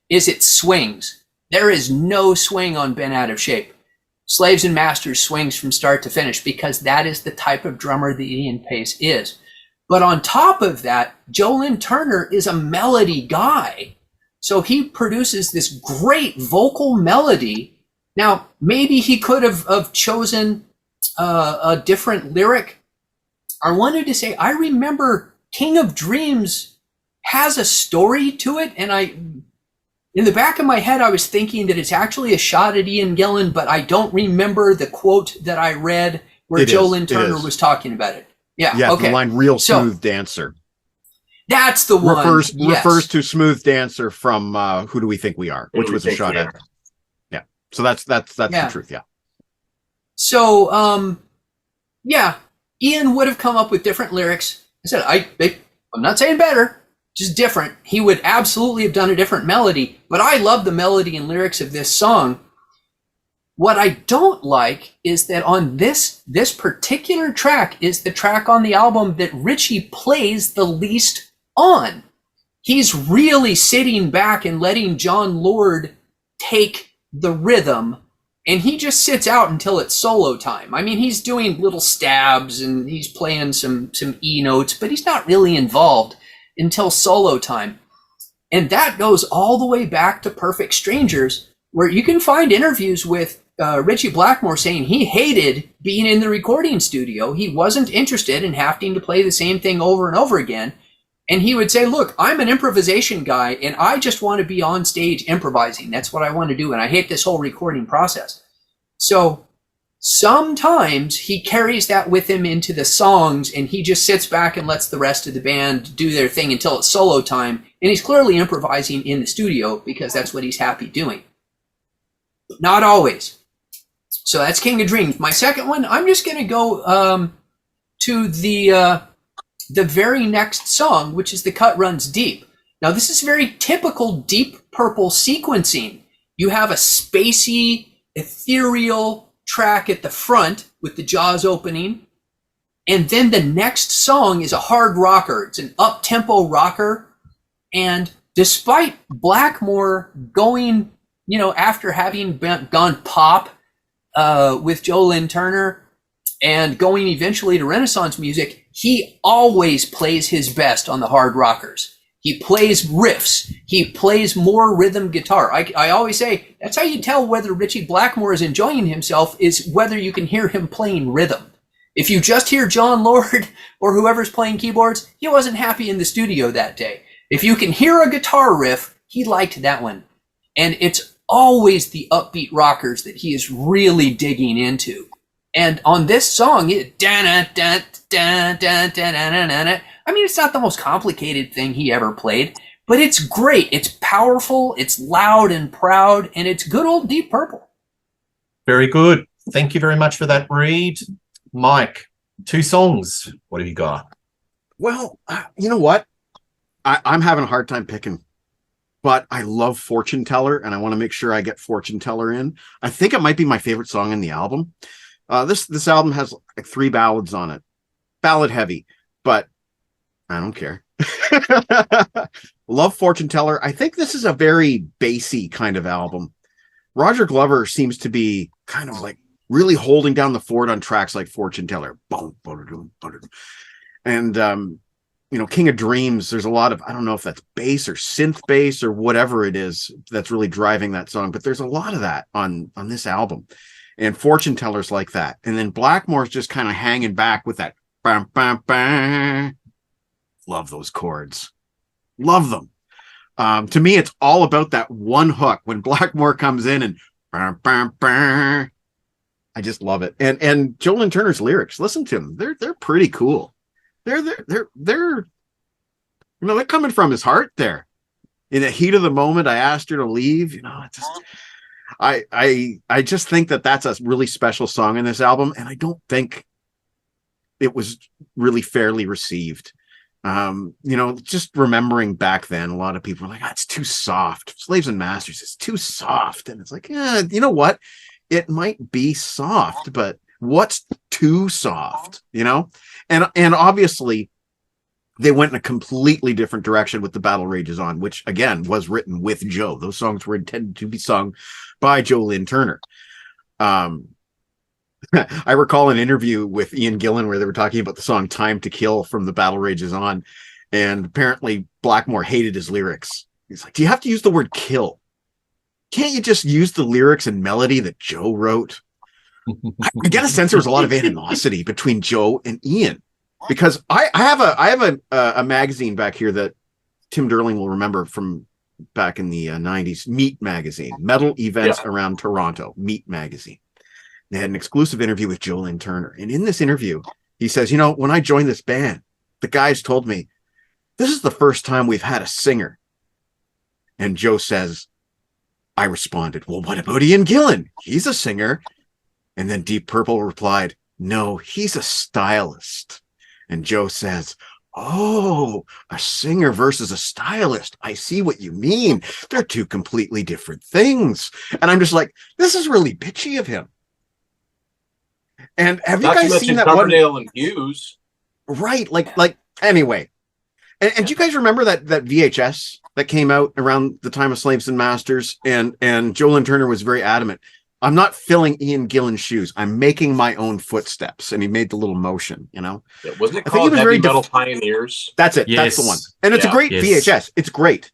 is it swings. There is no swing on Bent Out of Shape. Slaves and Masters swings from start to finish because that is the type of drummer that Ian Pace is. But on top of that, Joe Lynn Turner is a melody guy. So he produces this great vocal melody. Now, maybe he could have chosen a different lyric. I wanted to say, I remember King of Dreams has a story to it, and in the back of my head, I was thinking that it's actually a shot at Ian Gillan, but I don't remember the quote that I read where Joe Lynn Turner was talking about it. Yeah, okay. The line "real smooth dancer." That's the one. Refers to Smooth Dancer from Who Do We Think We Are, which was a shot at. Yeah. So that's the truth. Yeah. So, Ian would have come up with different lyrics. I said, I'm not saying better, just different. He would absolutely have done a different melody, but I love the melody and lyrics of this song. What I don't like is that on this particular track is the track on the album that Ritchie plays the least on. He's really sitting back and letting John Lord take the rhythm, and he just sits out until it's solo time. I mean, he's doing little stabs and he's playing some E notes, but he's not really involved until solo time. And that goes all the way back to Perfect Strangers, where you can find interviews with Ritchie Blackmore saying he hated being in the recording studio. He wasn't interested in having to play the same thing over and over again. And he would say, look, I'm an improvisation guy, and I just want to be on stage improvising. That's what I want to do, and I hate this whole recording process. So sometimes he carries that with him into the songs, and he just sits back and lets the rest of the band do their thing until it's solo time. And he's clearly improvising in the studio because that's what he's happy doing. Not always. So that's King of Dreams. My second one, I'm just going to go to the very next song, which is The Cut Runs Deep. Now, this is very typical Deep Purple sequencing. You have a spacey, ethereal track at the front with the jaws opening, and then the next song is a hard rocker. It's an up-tempo rocker, and despite Blackmore going, after having gone pop with Joe Lynn Turner and going eventually to Renaissance music, he always plays his best on the hard rockers. He plays riffs. He plays more rhythm guitar. I always say that's how you tell whether Ritchie Blackmore is enjoying himself, is whether you can hear him playing rhythm. If you just hear John Lord or whoever's playing keyboards, he wasn't happy in the studio that day. If you can hear a guitar riff, he liked that one. And it's always the upbeat rockers that he is really digging into. And on this song, it's not the most complicated thing he ever played, but it's great. It's powerful, it's loud and proud, and it's good old Deep Purple. Very good. Thank you very much for that, Reed. Mike, 2 songs. What have you got? Well, you know what? I'm having a hard time picking, but I love Fortune Teller, and I want to make sure I get Fortune Teller in. I think it might be my favorite song in the album. This album has like 3 ballads on it. Ballad heavy, but I don't care. Love Fortune Teller. I think this is a very bassy kind of album. Roger Glover seems to be kind of like really holding down the fort on tracks like Fortune Teller. And King of Dreams, there's a lot of, I don't know if that's bass or synth bass or whatever it is that's really driving that song, but there's a lot of that on this album. And Fortune Teller's like that. And then Blackmore's just kind of hanging back with that. Bam, bam, bam. Love those chords. Love them. To me, it's all about that one hook when Blackmore comes in and bam, bam, bam. I just love it. And Joe Lynn Turner's lyrics, listen to them. They're pretty cool. They're coming from his heart there. In the heat of the moment, I asked her to leave. It's just, I just think that that's a really special song in this album, and I don't think it was really fairly received. Just remembering back then, a lot of people were like, it's too soft. Slaves and Masters is too soft. And it's like, you know what? It might be soft, but What's too soft, you know? And obviously they went in a completely different direction with The Battle Rages On, which again was written with Joe. Those songs were intended to be sung by Joe Lynn Turner. I recall an interview with Ian Gillan where they were talking about the song Time to Kill from The Battle Rages On. And apparently Blackmore hated his lyrics. He's like, do you have to use the word kill? Can't you just use the lyrics and melody that Joe wrote? I get a sense there was a lot of animosity between Joe and Ian, because I have a magazine back here that Tim Durling will remember from back in the 90s, Meat Magazine, Metal Events Around Toronto, Meat Magazine. They had an exclusive interview with Joe Lynn Turner. And in this interview, he says, you know, when I joined this band, the guys told me, this is the first time we've had a singer. And Joe says, I responded, well, what about Ian Gillan? He's a singer. And then Deep Purple replied, no, he's a stylist. And Joe says, oh, a singer versus a stylist. I see what you mean. They're two completely different things. And I'm just like, this is really bitchy of him. And have you guys seen that Coverdale one? And Hughes. Right. Like anyway. And do you guys remember that VHS that came out around the time of Slaves and Masters? And Joe Lynn Turner was very adamant. I'm not filling Ian Gillan's shoes. I'm making my own footsteps. And he made the little motion, you know? Yeah, wasn't it called Heavy Metal Pioneers? That's it. Yes. That's the one. And it's a great VHS. It's great.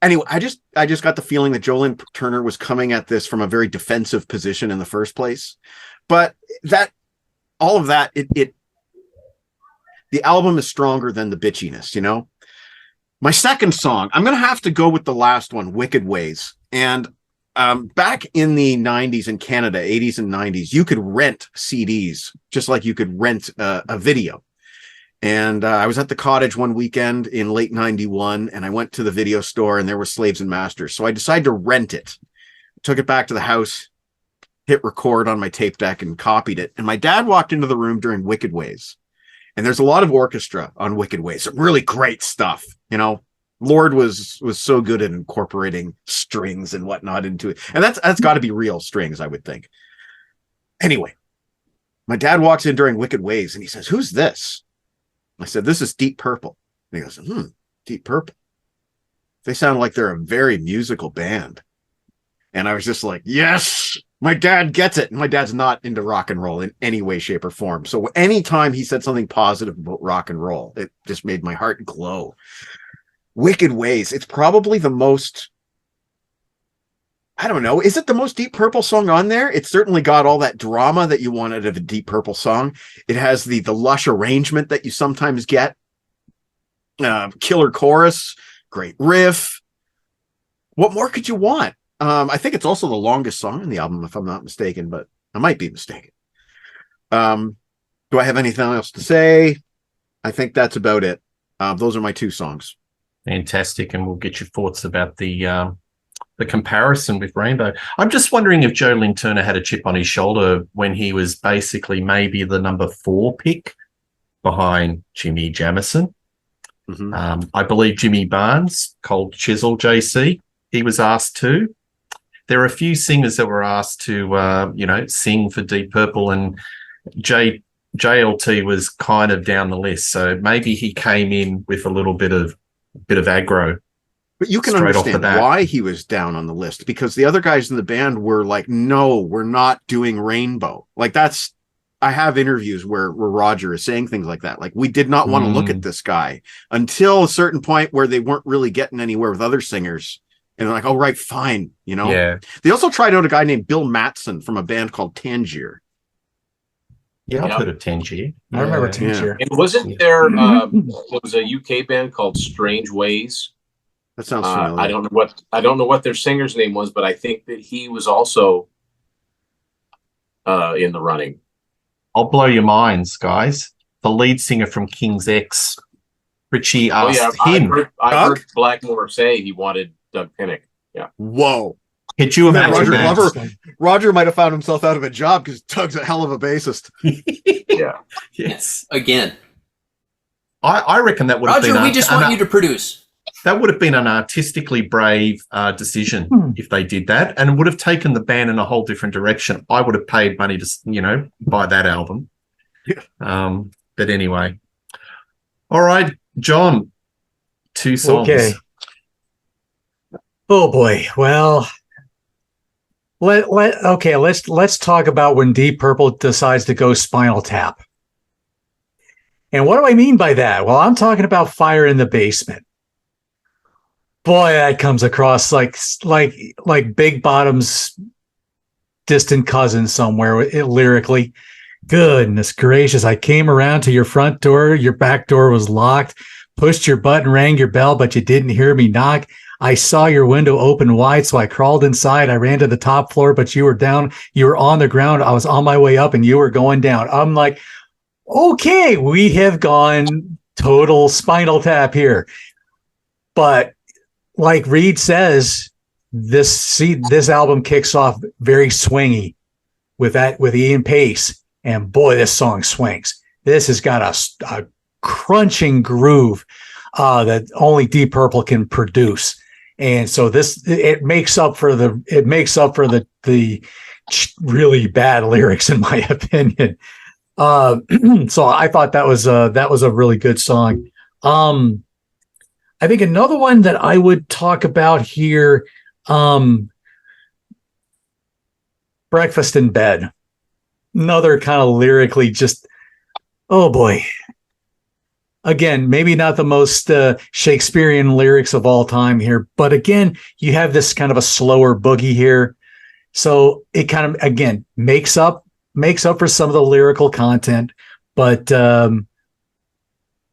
Anyway, I just got the feeling that Joe Lynn Turner was coming at this from a very defensive position in the first place. But all of that, the album is stronger than the bitchiness, you know? My second song, I'm going to have to go with the last one, Wicked Ways. And back in the 90s in Canada, 80s and 90s, you could rent CDs just like you could rent a video. And I was at the cottage one weekend in late 91, and I went to the video store, and there were Slaves and Masters. So I decided to rent it. Took it back to the house, hit record on my tape deck, and copied it. And my dad walked into the room during Wicked Ways. And there's a lot of orchestra on Wicked Ways. Some really great stuff, you know. Lord was so good at incorporating strings and whatnot into it. And that's got to be real strings, I would think. Anyway, my dad walks in during Wicked Ways, and he says, who's this? I said, this is Deep Purple. And he goes, Deep Purple. They sound like they're a very musical band. And I was just like, yes, my dad gets it. And my dad's not into rock and roll in any way, shape, or form. So anytime he said something positive about rock and roll, it just made my heart glow. Wicked Ways. It's probably the most, I don't know, is it the most Deep Purple song on there? It's certainly got all that drama that you want out of a Deep Purple song. It has the lush arrangement that you sometimes get. Killer chorus, great riff. What more could you want? I think it's also the longest song on the album, if I'm not mistaken, but I might be mistaken. Do I have anything else to say? I think that's about it. Those are my two songs. Fantastic, and we'll get your thoughts about the comparison with Rainbow. I'm just wondering if Joe Lynn Turner had a chip on his shoulder when he was basically maybe the number 4 pick behind Jimmy Jamison. Mm-hmm. I believe Jimmy Barnes, Cold Chisel JC, he was asked to. There are a few singers that were asked to, sing for Deep Purple, and JLT was kind of down the list. So maybe he came in with a little bit of aggro. But you can understand why he was down on the list, because the other guys in the band were like, no, we're not doing Rainbow. Like I have interviews where Roger is saying things like that. Like, we did not want to look at this guy until a certain point where they weren't really getting anywhere with other singers. And they're like, oh, right, fine. You know? Yeah. They also tried out a guy named Bill Matson from a band called Tangier. Yeah, I've heard of Tangier. I remember Tangier. And wasn't there there was a UK band called Strange Ways? That sounds familiar. I don't know what their singer's name was, but I think that he was also in the running. I'll blow your minds, guys. The lead singer from King's X, Ritchie, asked him. I heard Blackmore say he wanted Doug Pinnick. Yeah. Whoa. Could you imagine Roger might have found himself out of a job because Doug's a hell of a bassist. Yeah. Yes. Again. I reckon that would have been... Roger, we just want you to produce. that would have been an artistically brave decision if they did that, and would have taken the band in a whole different direction. I would have paid money to, buy that album. But anyway. All right, John, 2 songs. Okay. Oh boy. Well, let's talk about when Deep Purple decides to go Spinal Tap. And what do I mean by that? Well, I'm talking about Fire in the Basement. Boy, that comes across like Big Bottom's distant cousin somewhere lyrically. Goodness gracious. I came around to your front door. Your back door was locked. Pushed your button, rang your bell, but you didn't hear me knock. I saw your window open wide, so I crawled inside. I ran to the top floor, but you were down. You were on the ground. I was on my way up, and you were going down. I'm like, okay, we have gone total Spinal Tap here. But like Reed says, this album kicks off very swingy with Ian Pace, and boy, this song swings. This has got a crunching groove that only Deep Purple can produce, and so it makes up for the really bad lyrics, in my opinion. So I thought that was a really good song. I think another one that I would talk about here, Breakfast in Bed. Another kind of lyrically just, oh boy. Again, maybe not the most Shakespearean lyrics of all time here, but again, you have this kind of a slower boogie here. So it kind of, again, makes up for some of the lyrical content, but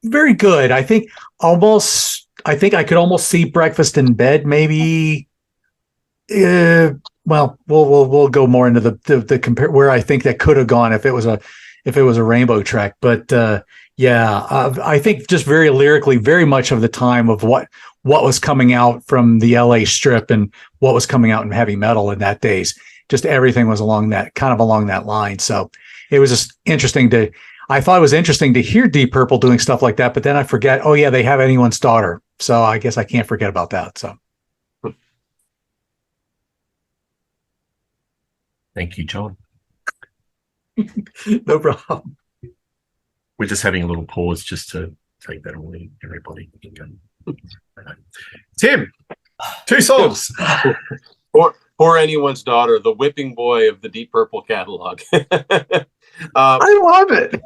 very good. I think I could almost see Breakfast in Bed maybe. Well, we'll go more into the compare where I think that could have gone if it was a Rainbow track, but I think just very lyrically, very much of the time of what was coming out from the LA Strip and what was coming out in heavy metal in that days. Just everything was along that line. So it was just I thought it was interesting to hear Deep Purple doing stuff like that, but then I forget, oh yeah, they have Anyone's Daughter. So I guess I can't forget about that. So. Thank you, John. No problem. We're just having a little pause just to take that away, everybody. Tim, 2 songs. Or Anyone's Daughter, the whipping boy of the Deep Purple catalog. I love it.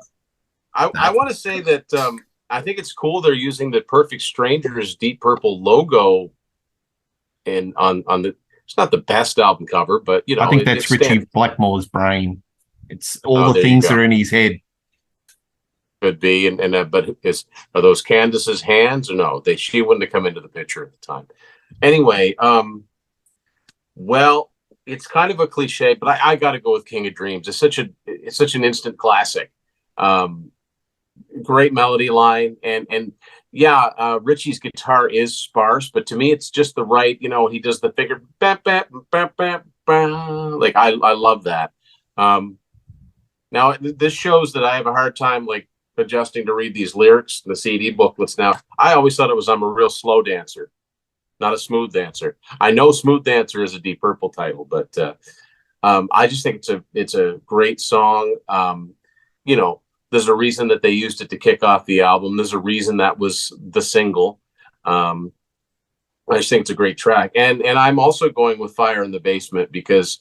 I want to say that I think it's cool they're using the Perfect Strangers Deep Purple logo on the. It's not the best album cover, but I think that's Ritchie Blackmore's brain. It's all the things that are in his head. Could be, but are those Candace's hands or no? She wouldn't have come into the picture at the time. Anyway, well, it's kind of a cliche, but I got to go with King of Dreams. It's such an instant classic. Great melody line, and Ritchie's guitar is sparse, but to me it's just the right. He does the figure, bam, bam, bam, bam, bam. Like I love that. Now this shows that I have a hard time adjusting to read these lyrics, the CD booklets. Now I always thought I'm a real slow dancer, not a smooth dancer. I know Smooth Dancer is a Deep Purple title, but I just think it's a great song. There's a reason that they used it to kick off the album. There's a reason that was the single. I just think it's a great track. And I'm also going with Fire in the Basement because,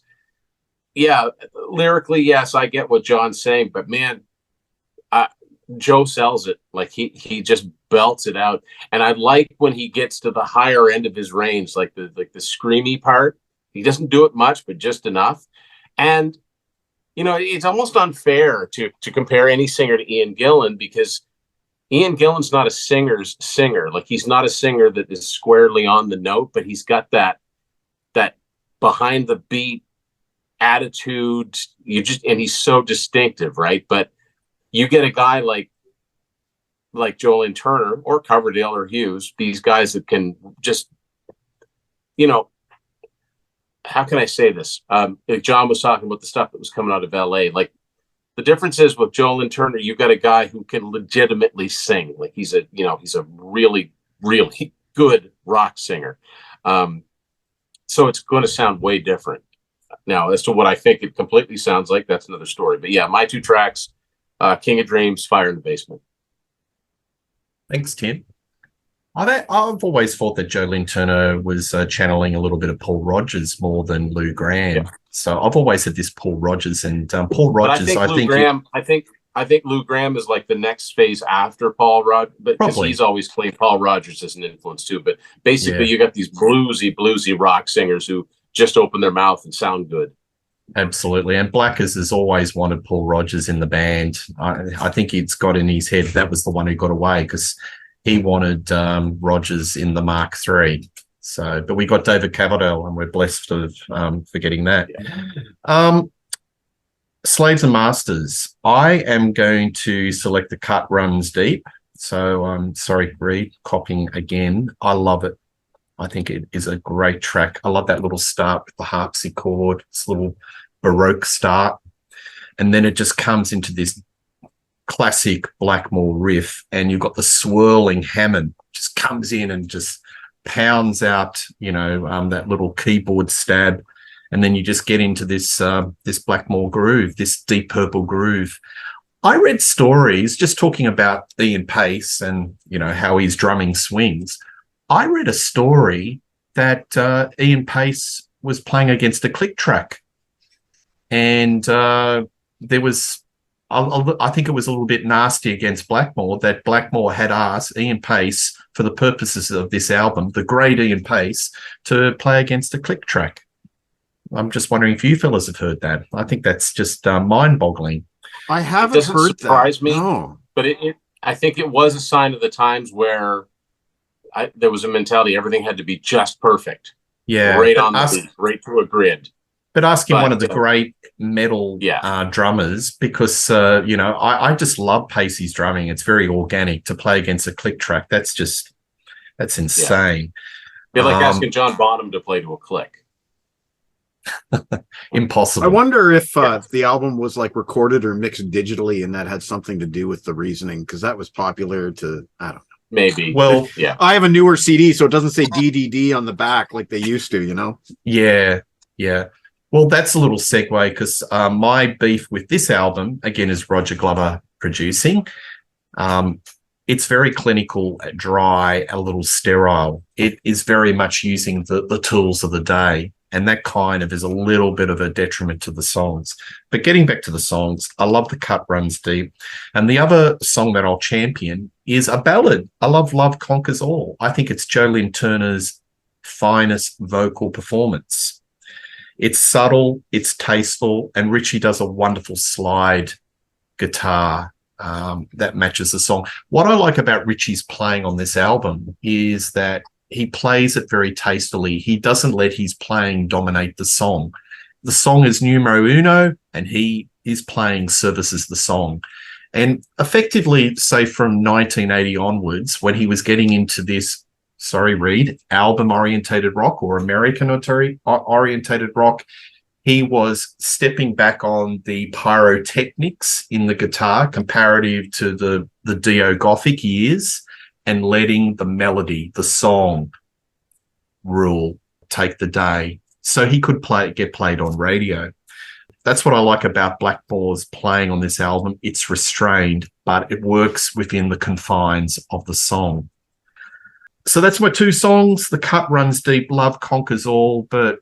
lyrically, yes, I get what John's saying, but man, Joe sells it. Like he just belts it out. And I like when he gets to the higher end of his range, like the screamy part. He doesn't do it much, but just enough. And it's almost unfair to compare any singer to Ian Gillan because Ian Gillan's not a singer's singer. Like he's not a singer that is squarely on the note, but he's got that behind the beat attitude. And he's so distinctive, right? But you get a guy like Joel Turner or Coverdale or Hughes, these guys that can just, how can I say this? John was talking about the stuff that was coming out of LA. Like the difference is with Joel Turner, you've got a guy who can legitimately sing. Like he's a really, really good rock singer. So it's going to sound way different. Now, as to what I think it completely sounds like, that's another story. But yeah, my two tracks, King of Dreams, Fire in the Basement. Thanks, Tim. I've always thought that Joe Lynn Turner was channeling a little bit of Paul Rodgers more than Lou Gramm. Yeah. So I've always said this Paul Rodgers, and Paul Rodgers. But I think Lou Gramm is like the next phase after Paul Rodgers, but because he's always claimed Paul Rodgers as an influence too. But basically, you got these bluesy rock singers who just open their mouth and sound good. Absolutely. And Blackers has always wanted Paul Rodgers in the band. I think it's got in his head that was the one who got away, because he wanted Rodgers in the Mark III. So, but we got David Coverdale, and we're blessed of getting that. Yeah. Slaves and Masters. I am going to select The Cut Runs Deep. So I'm sorry, Reed, copying again. I love it. I think it is a great track. I love that little start with the harpsichord, this little Baroque start. And then it just comes into this classic Blackmore riff, and you've got the swirling Hammond just comes in and just pounds out, that little keyboard stab. And then you just get into this Blackmore groove, this Deep Purple groove. I read stories just talking about Ian Pace and, how his drumming swings. I read a story that Ian Pace was playing against a click track. And there was, I think it was a little bit nasty against Blackmore, that Blackmore had asked Ian Pace, for the purposes of this album, the great Ian Pace, to play against a click track. I'm just wondering if you fellas have heard that. I think that's just mind-boggling. I haven't heard that. Surprise me, no. But I think it was a sign of the times where there was a mentality everything had to be just perfect. Yeah, right on the beat, right to a grid. But asking one of the great metal drummers, because I just love Pacey's drumming. It's very organic. To play against a click track, that's insane. Be like asking John Bonham to play to a click. Impossible. I wonder if the album was like recorded or mixed digitally, and that had something to do with the reasoning, because that was popular to, I don't know. Maybe. Well, yeah. I have a newer CD, so it doesn't say DDD on the back like they used to, Yeah. Well, that's a little segue, because my beef with this album, again, is Roger Glover producing. It's very clinical, dry, a little sterile. It is very much using the tools of the day. And that kind of is a little bit of a detriment to the songs. But getting back to the songs, I love The Cut Runs Deep. And the other song that I'll champion is a ballad. I love Love Conquers All. I think it's Joe Lynn Turner's finest vocal performance. It's subtle, it's tasteful, and Ritchie does a wonderful slide guitar that matches the song. What I like about Ritchie's playing on this album is that he plays it very tastefully. He doesn't let his playing dominate the song. The song is numero uno, and his playing services the song. And effectively, say from 1980 onwards, when he was getting into this, album-orientated rock or American-orientated rock, he was stepping back on the pyrotechnics in the guitar comparative to the Dio-Gothic years, and letting the melody, the song, take the day, so he could get played on radio. That's what I like about Blackmore's playing on this album. It's restrained, but it works within the confines of the song. So that's my two songs. The Cut Runs Deep, Love Conquers All, but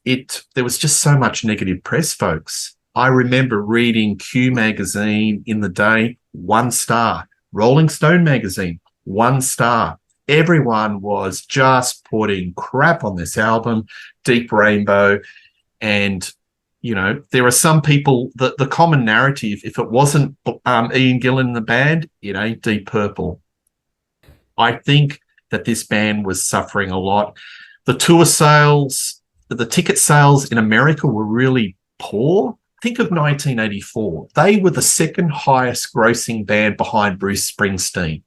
there was just so much negative press, folks. I remember reading Q magazine in the day, 1 star. Rolling Stone magazine, 1 star. Everyone was just putting crap on this album, Deep Rainbow. And, there are some people that the common narrative, if it wasn't Ian Gillan in the band, it ain't Deep Purple. I think that this band was suffering a lot. The tour sales, the ticket sales in America were really poor. Think of 1984. They were the second highest grossing band behind Bruce Springsteen.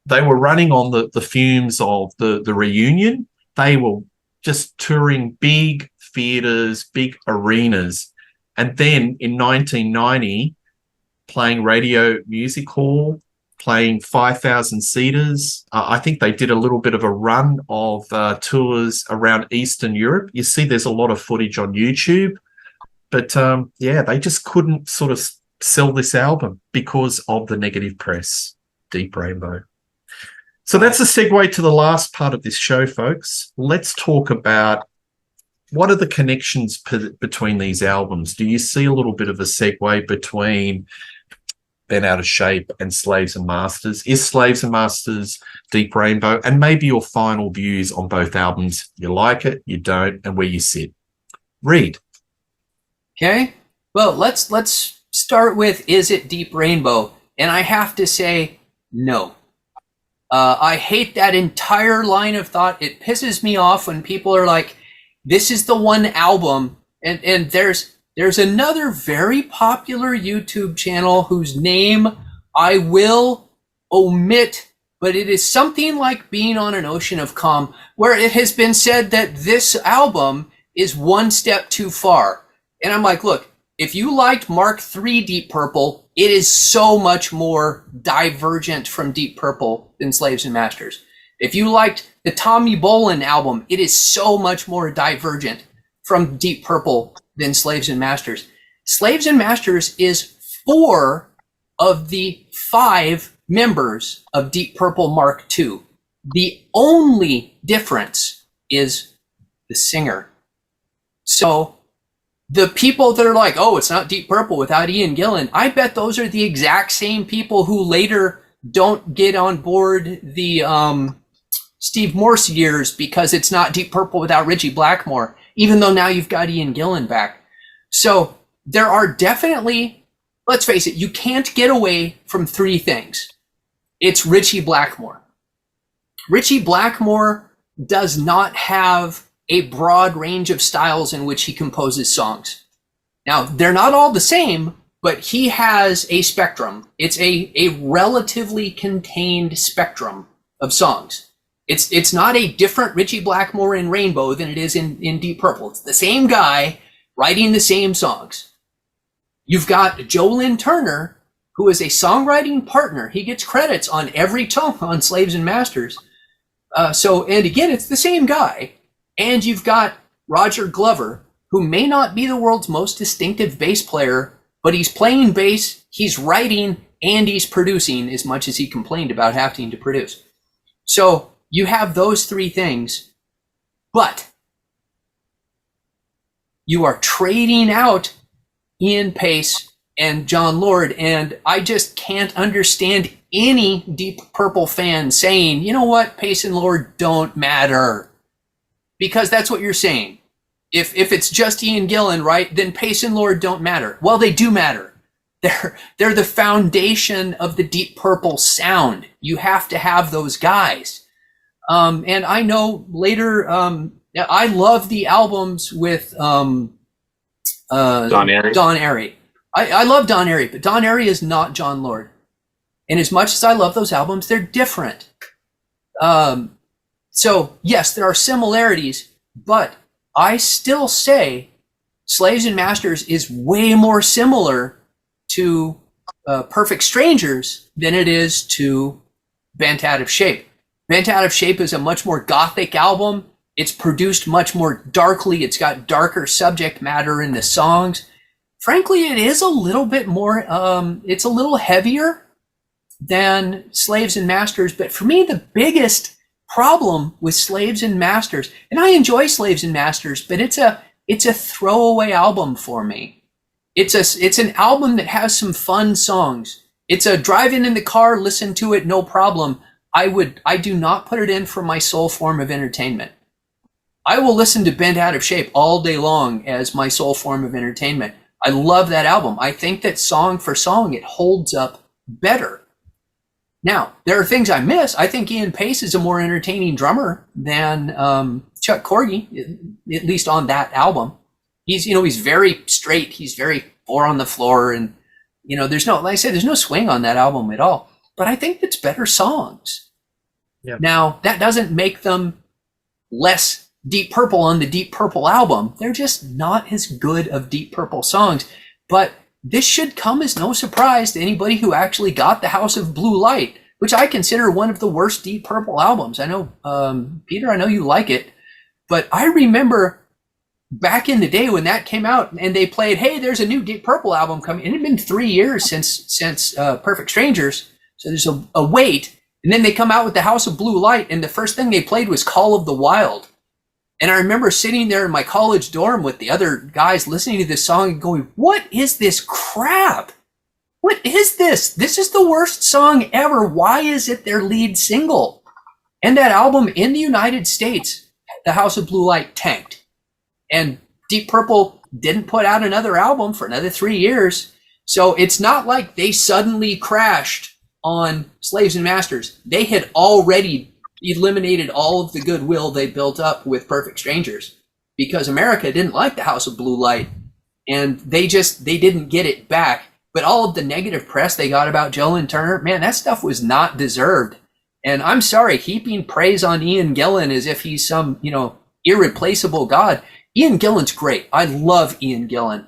They were running on the fumes of the reunion. They were just touring big theaters, big arenas. And then in 1990, playing Radio Music Hall, playing 5,000 seaters. I think they did a little bit of a run of tours around Eastern Europe. You see there's a lot of footage on YouTube. But yeah, they just couldn't sort of sell this album because of the negative press. Deep Rainbow. So that's a segue to the last part of this show, folks. Let's talk about what are the connections between these albums. Do you see a little bit of a segue between Bent Out of Shape and Slaves and Masters? Is Slaves and Masters Deep Rainbow? And maybe your final views on both albums. You like it, you don't, and where you sit. Reed. Okay. Well, let's start with, is it Deep Rainbow? And I have to say, no. I hate that entire line of thought. It pisses me off when people are like, this is the one album. And there's another very popular YouTube channel whose name I will omit, but it is something like Being on an Ocean of Calm, where it has been said that this album is one step too far. And I'm like, look, if you liked Mark III Deep Purple, it is so much more divergent from Deep Purple than Slaves and Masters. If you liked the Tommy Bolin album, it is so much more divergent from Deep Purple than Slaves and Masters. Slaves and Masters is 4 of the 5 members of Deep Purple Mark II. The only difference is the singer. So the people that are like, oh, it's not Deep Purple without Ian Gillan, I bet those are the exact same people who later don't get on board the Steve Morse years because it's not Deep Purple without Ritchie Blackmore, even though now you've got Ian Gillan back. So there are definitely, let's face it, you can't get away from 3 things. It's Ritchie Blackmore. Ritchie Blackmore does not have a broad range of styles in which he composes songs. Now, they're not all the same, but he has a spectrum. It's a relatively contained spectrum of songs. It's not a different Ritchie Blackmore in Rainbow than it is in Deep Purple. It's the same guy writing the same songs. You've got Joe Lynn Turner, who is a songwriting partner. He gets credits on every song on Slaves and Masters. And again, it's the same guy. And you've got Roger Glover, who may not be the world's most distinctive bass player, but he's playing bass, he's writing, and he's producing as much as he complained about having to produce. So you have those 3 things, but you are trading out Ian Pace and John Lord, and I just can't understand any Deep Purple fan saying, you know what, Pace and Lord don't matter. Because that's what you're saying. If it's just Ian Gillan, right, then Pace and Lord don't matter. Well, they do matter. They're the foundation of the Deep Purple sound. You have to have those guys. And I know later, I love the albums with Don Airey. I love Don Airey, but Don Airey is not John Lord. And as much as I love those albums, they're different. So yes, there are similarities, but I still say Slaves and Masters is way more similar to Perfect Strangers than it is to Bent Out of Shape. Bent Out of Shape is a much more gothic album. It's produced much more darkly. It's got darker subject matter in the songs. Frankly, it is a little bit more, it's a little heavier than Slaves and Masters. But for me, the biggest problem with Slaves and Masters, and I enjoy Slaves and Masters, but it's a throwaway album for me. It's an album that has some fun songs. It's a driving in the car, listen to it, no problem. I do not put it in for my sole form of entertainment. I will listen to Bent Out of Shape all day long as my sole form of entertainment. I love that album. I think that song for song, it holds up better. Now, there are things I miss. I think Ian Pace is a more entertaining drummer than Chuck Corgi, at least on that album. He's very straight. He's very 4 on the floor. And, there's no swing on that album at all. But I think it's better songs. Yeah. Now, that doesn't make them less Deep Purple on the Deep Purple album. They're just not as good of Deep Purple songs. But this should come as no surprise to anybody who actually got the House of Blue Light, which I consider one of the worst Deep Purple albums. I know, Peter, I know you like it, but I remember back in the day when that came out and they played, hey, there's a new Deep Purple album coming. It had been 3 years since Perfect Strangers, so there's a wait. And then they come out with the House of Blue Light, and the first thing they played was Call of the Wild. And I remember sitting there in my college dorm with the other guys listening to this song and going, what is this crap? What is this? This is the worst song ever. Why is it their lead single? And that album in the United States, the House of Blue Light, tanked. And Deep Purple didn't put out another album for another 3 years. So it's not like they suddenly crashed on Slaves and Masters. They had already eliminated all of the goodwill they built up with Perfect Strangers because America didn't like the House of Blue Light, and they didn't get it back. But all of the negative press they got about Joe Lynn Turner, man, that stuff was not deserved. And I'm sorry, heaping praise on Ian Gillan as if he's some, irreplaceable god. Ian Gillan's great. I love Ian Gillan,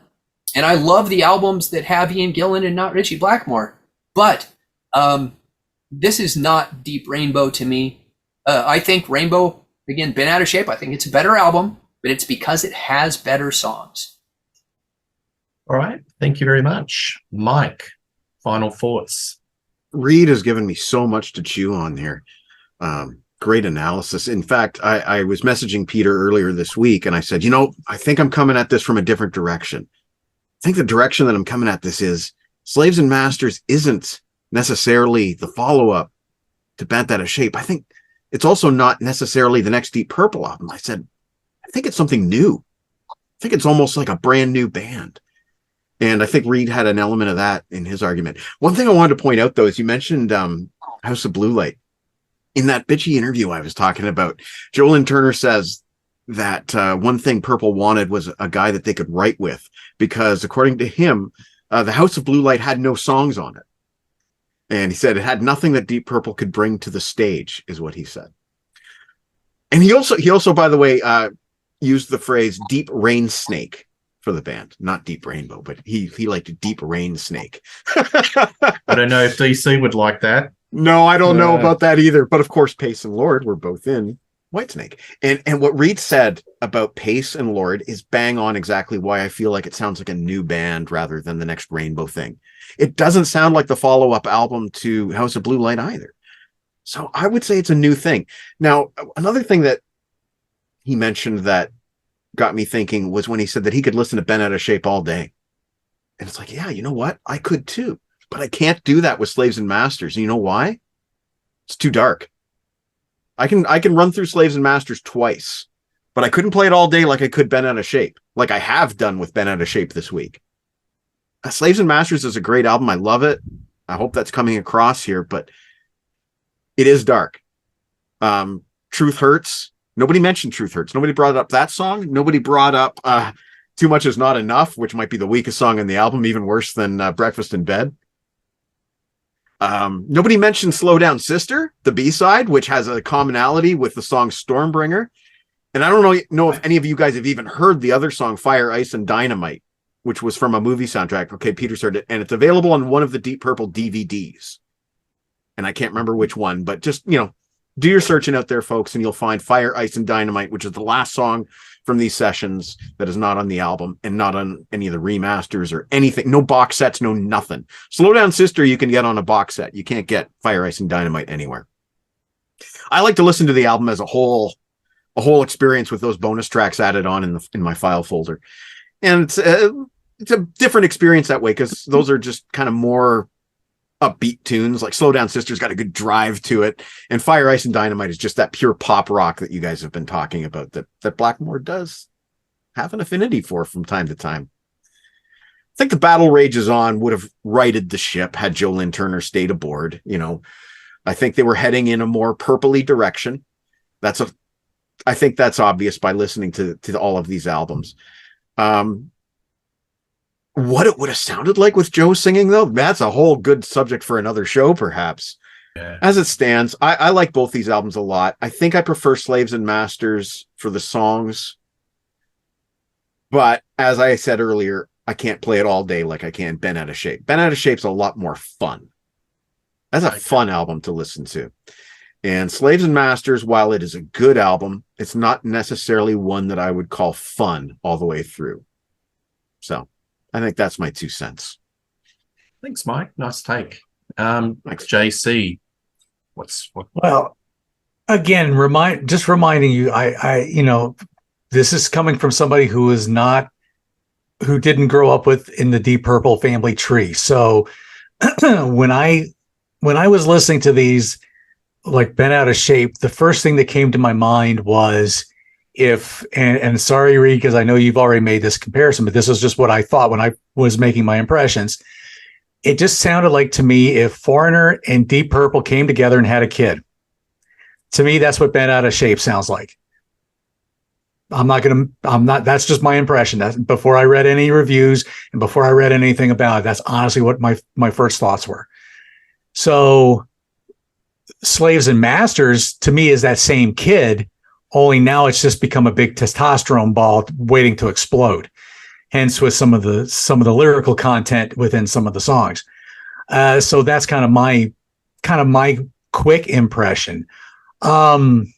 and I love the albums that have Ian Gillan and not Ritchie Blackmore. But this is not Deep Rainbow to me. I think Rainbow, again, Been Out of Shape, I think it's a better album, but it's because it has better songs. All right. Thank you very much. Mike, final thoughts. Reed has given me so much to chew on here. Great analysis. In fact, I was messaging Peter earlier this week, and I said, I think I'm coming at this from a different direction. I think the direction that I'm coming at this is Slaves and Masters isn't necessarily the follow-up to Bent Out of Shape. I think it's also not necessarily the next Deep Purple album. I said, I think it's something new. I think it's almost like a brand new band. And I think Reed had an element of that in his argument. One thing I wanted to point out, though, is you mentioned House of Blue Light. In that bitchy interview I was talking about, Joe Lynn Turner says that one thing Purple wanted was a guy that they could write with, because according to him, the House of Blue Light had no songs on it. And he said it had nothing that Deep Purple could bring to the stage, is what he said. And he also, by the way, used the phrase Deep Rain Snake for the band, not Deep Rainbow, but he liked Deep Rain Snake. I don't know if DC would like that. No, I don't know about that either. But of course, Pace and Lord were both in Whitesnake. And what Reed said about Pace and Lord is bang on exactly why I feel like it sounds like a new band rather than the next Rainbow thing. It doesn't sound like the follow-up album to House of Blue Light either. So I would say it's a new thing. Now, another thing that he mentioned that got me thinking was when he said that he could listen to Bent Out of Shape all day. And it's like, yeah, you know what? I could too. But I can't do that with Slaves and Masters. And you know why? It's too dark. I can run through Slaves and Masters twice, but I couldn't play it all day like I could Bent Out of Shape, like I have done with Bent Out of Shape this week. Slaves and Masters is a great album. I love it. I hope that's coming across here, but it is dark. Truth Hurts. Nobody mentioned Truth Hurts. Nobody brought up that song. Nobody brought up Too Much Is Not Enough, which might be the weakest song in the album, even worse than Breakfast in Bed. Nobody mentioned Slow Down Sister, the B-side, which has a commonality with the song Stormbringer. And I don't know if any of you guys have even heard the other song, Fire, Ice, and Dynamite, which was from a movie soundtrack. Okay, Peter's heard it, and it's available on one of the Deep Purple DVDs. And I can't remember which one, but just, do your searching out there, folks, and you'll find Fire, Ice, and Dynamite, which is the last song from these sessions that is not on the album and not on any of the remasters or anything. No box sets, no nothing. Slow Down Sister you can get on a box set. You can't get Fire, Ice, and Dynamite anywhere. I like to listen to the album as a whole experience with those bonus tracks added on in my file folder. And it's a different experience that way, because those are just kind of more upbeat tunes. Like Slow Down Sister's got a good drive to it, and Fire, Ice, and Dynamite is just that pure pop rock that you guys have been talking about that Blackmore does have an affinity for from time to time. I think The Battle Rages On would have righted the ship had Joe Lynn Turner stayed aboard. I think they were heading in a more purpley direction. I think that's obvious by listening to all of these albums. What it would have sounded like with Joe singing, though, that's a whole good subject for another show, perhaps. Yeah. As it stands, I like both these albums a lot. I think I prefer Slaves and Masters for the songs. But as I said earlier, I can't play it all day like I can Bent Out of Shape. Bent Out of Shape's a lot more fun. That's a fun album to listen to. And Slaves and Masters, while it is a good album, it's not necessarily one that I would call fun all the way through. So I think that's my 2 cents. Thanks, Mike. Nice take. Thanks, JC. What? Well, again, reminding you, this is coming from somebody who didn't grow up in the Deep Purple family tree. So when I was listening to these, like Bent Out of Shape, the first thing that came to my mind was and sorry, Reed, because I know you've already made this comparison, but this is just what I thought when I was making my impressions. It just sounded like to me if Foreigner and Deep Purple came together and had a kid. To me, that's what Bent Out of Shape sounds like. That's just my impression. That's before I read any reviews and before I read anything about it. That's honestly what my first thoughts were. So Slaves and Masters to me is that same kid, only now it's just become a big testosterone ball waiting to explode. Hence with some of the lyrical content within some of the songs. So that's kind of my quick impression. Do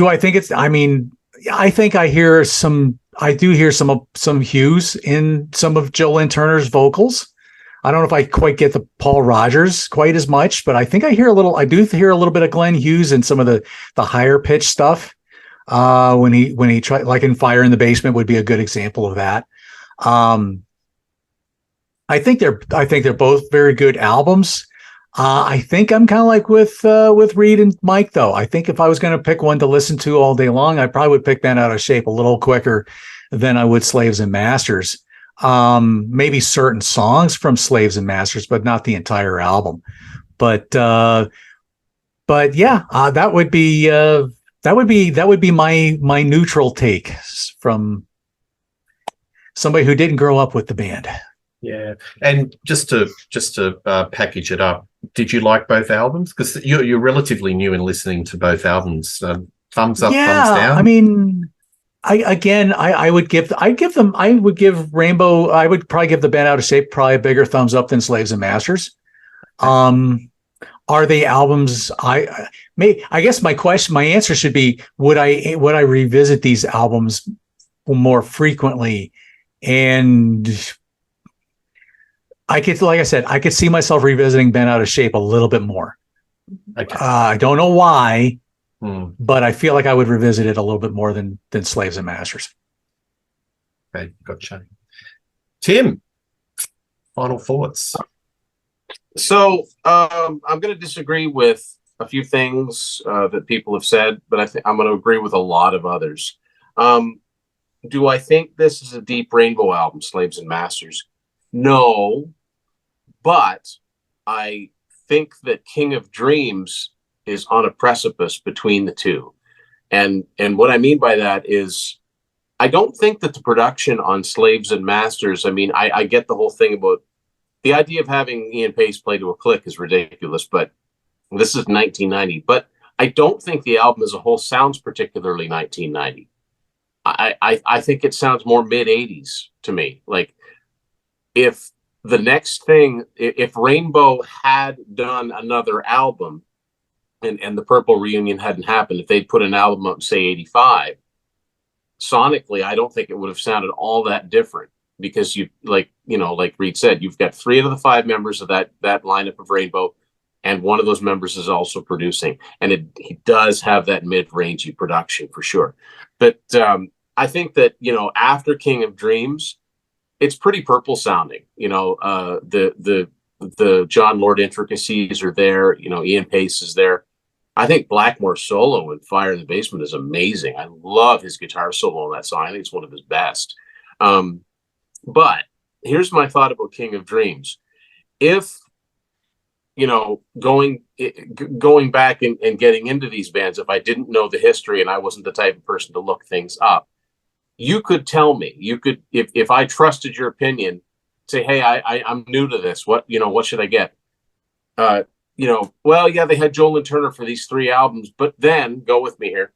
I think it's, I mean, I think I do hear some hues in some of Jolene Turner's vocals. I don't know if I quite get the Paul Rogers quite as much, but I think I do hear a little bit of Glenn Hughes in some of the higher pitch stuff. When he tried, like in Fire in the Basement would be a good example of that. I think they're both very good albums. I think I'm kind of like with Reed and Mike, though. I think if I was going to pick one to listen to all day long, I probably would pick Bent Out of Shape a little quicker than I would Slaves and Masters. Maybe certain songs from Slaves and Masters, but not the entire album. But yeah, that would be my neutral take from somebody who didn't grow up with the band. Yeah, and just to package it up, did you like both albums? Because you're relatively new in listening to both albums. Thumbs up, thumbs down. I mean, I would give Rainbow. I would probably give the Bent Out of Shape probably a bigger thumbs up than Slaves and Masters. Are they albums? I guess my answer should be: would I revisit these albums more frequently? And I could, like I said, I could see myself revisiting Bent Out of Shape a little bit more. Okay. I don't know why, but I feel like I would revisit it a little bit more than Slaves and Masters. Okay, gotcha. Tim, final thoughts. So I'm going to disagree with a few things that people have said, but I think I'm going to agree with a lot of others. Do I think this is a deep rainbow album, Slaves and Masters? No, but I think that King of Dreams is on a precipice between the two. And what I mean by that is I don't think that the production on Slaves and Masters, I mean, I get the whole thing about the idea of having Ian Pace play to a click is ridiculous, but this is 1990. But I don't think the album as a whole sounds particularly 1990. I think it sounds more mid-80s to me. Like if the next thing, if Rainbow had done another album and the Purple reunion hadn't happened, if they'd put an album up, say 85, sonically, I don't think it would have sounded all that different because like Reed said, you've got 3 out of the 5 members of that lineup of Rainbow, and one of those members is also producing, and he does have that mid-rangey production for sure. But I think that after King of Dreams, it's pretty Purple sounding. The John Lord intricacies are there. Ian Pace is there. I think Blackmore's solo in Fire in the Basement is amazing. I love his guitar solo on that song. I think it's one of his best. But here's my thought about King of Dreams. If, going back and getting into these bands, if I didn't know the history and I wasn't the type of person to look things up, you could tell me, if I trusted your opinion, say, hey, I'm new to this. What should I get? Well, yeah, they had Joel and Turner for these 3 albums, but then go with me here.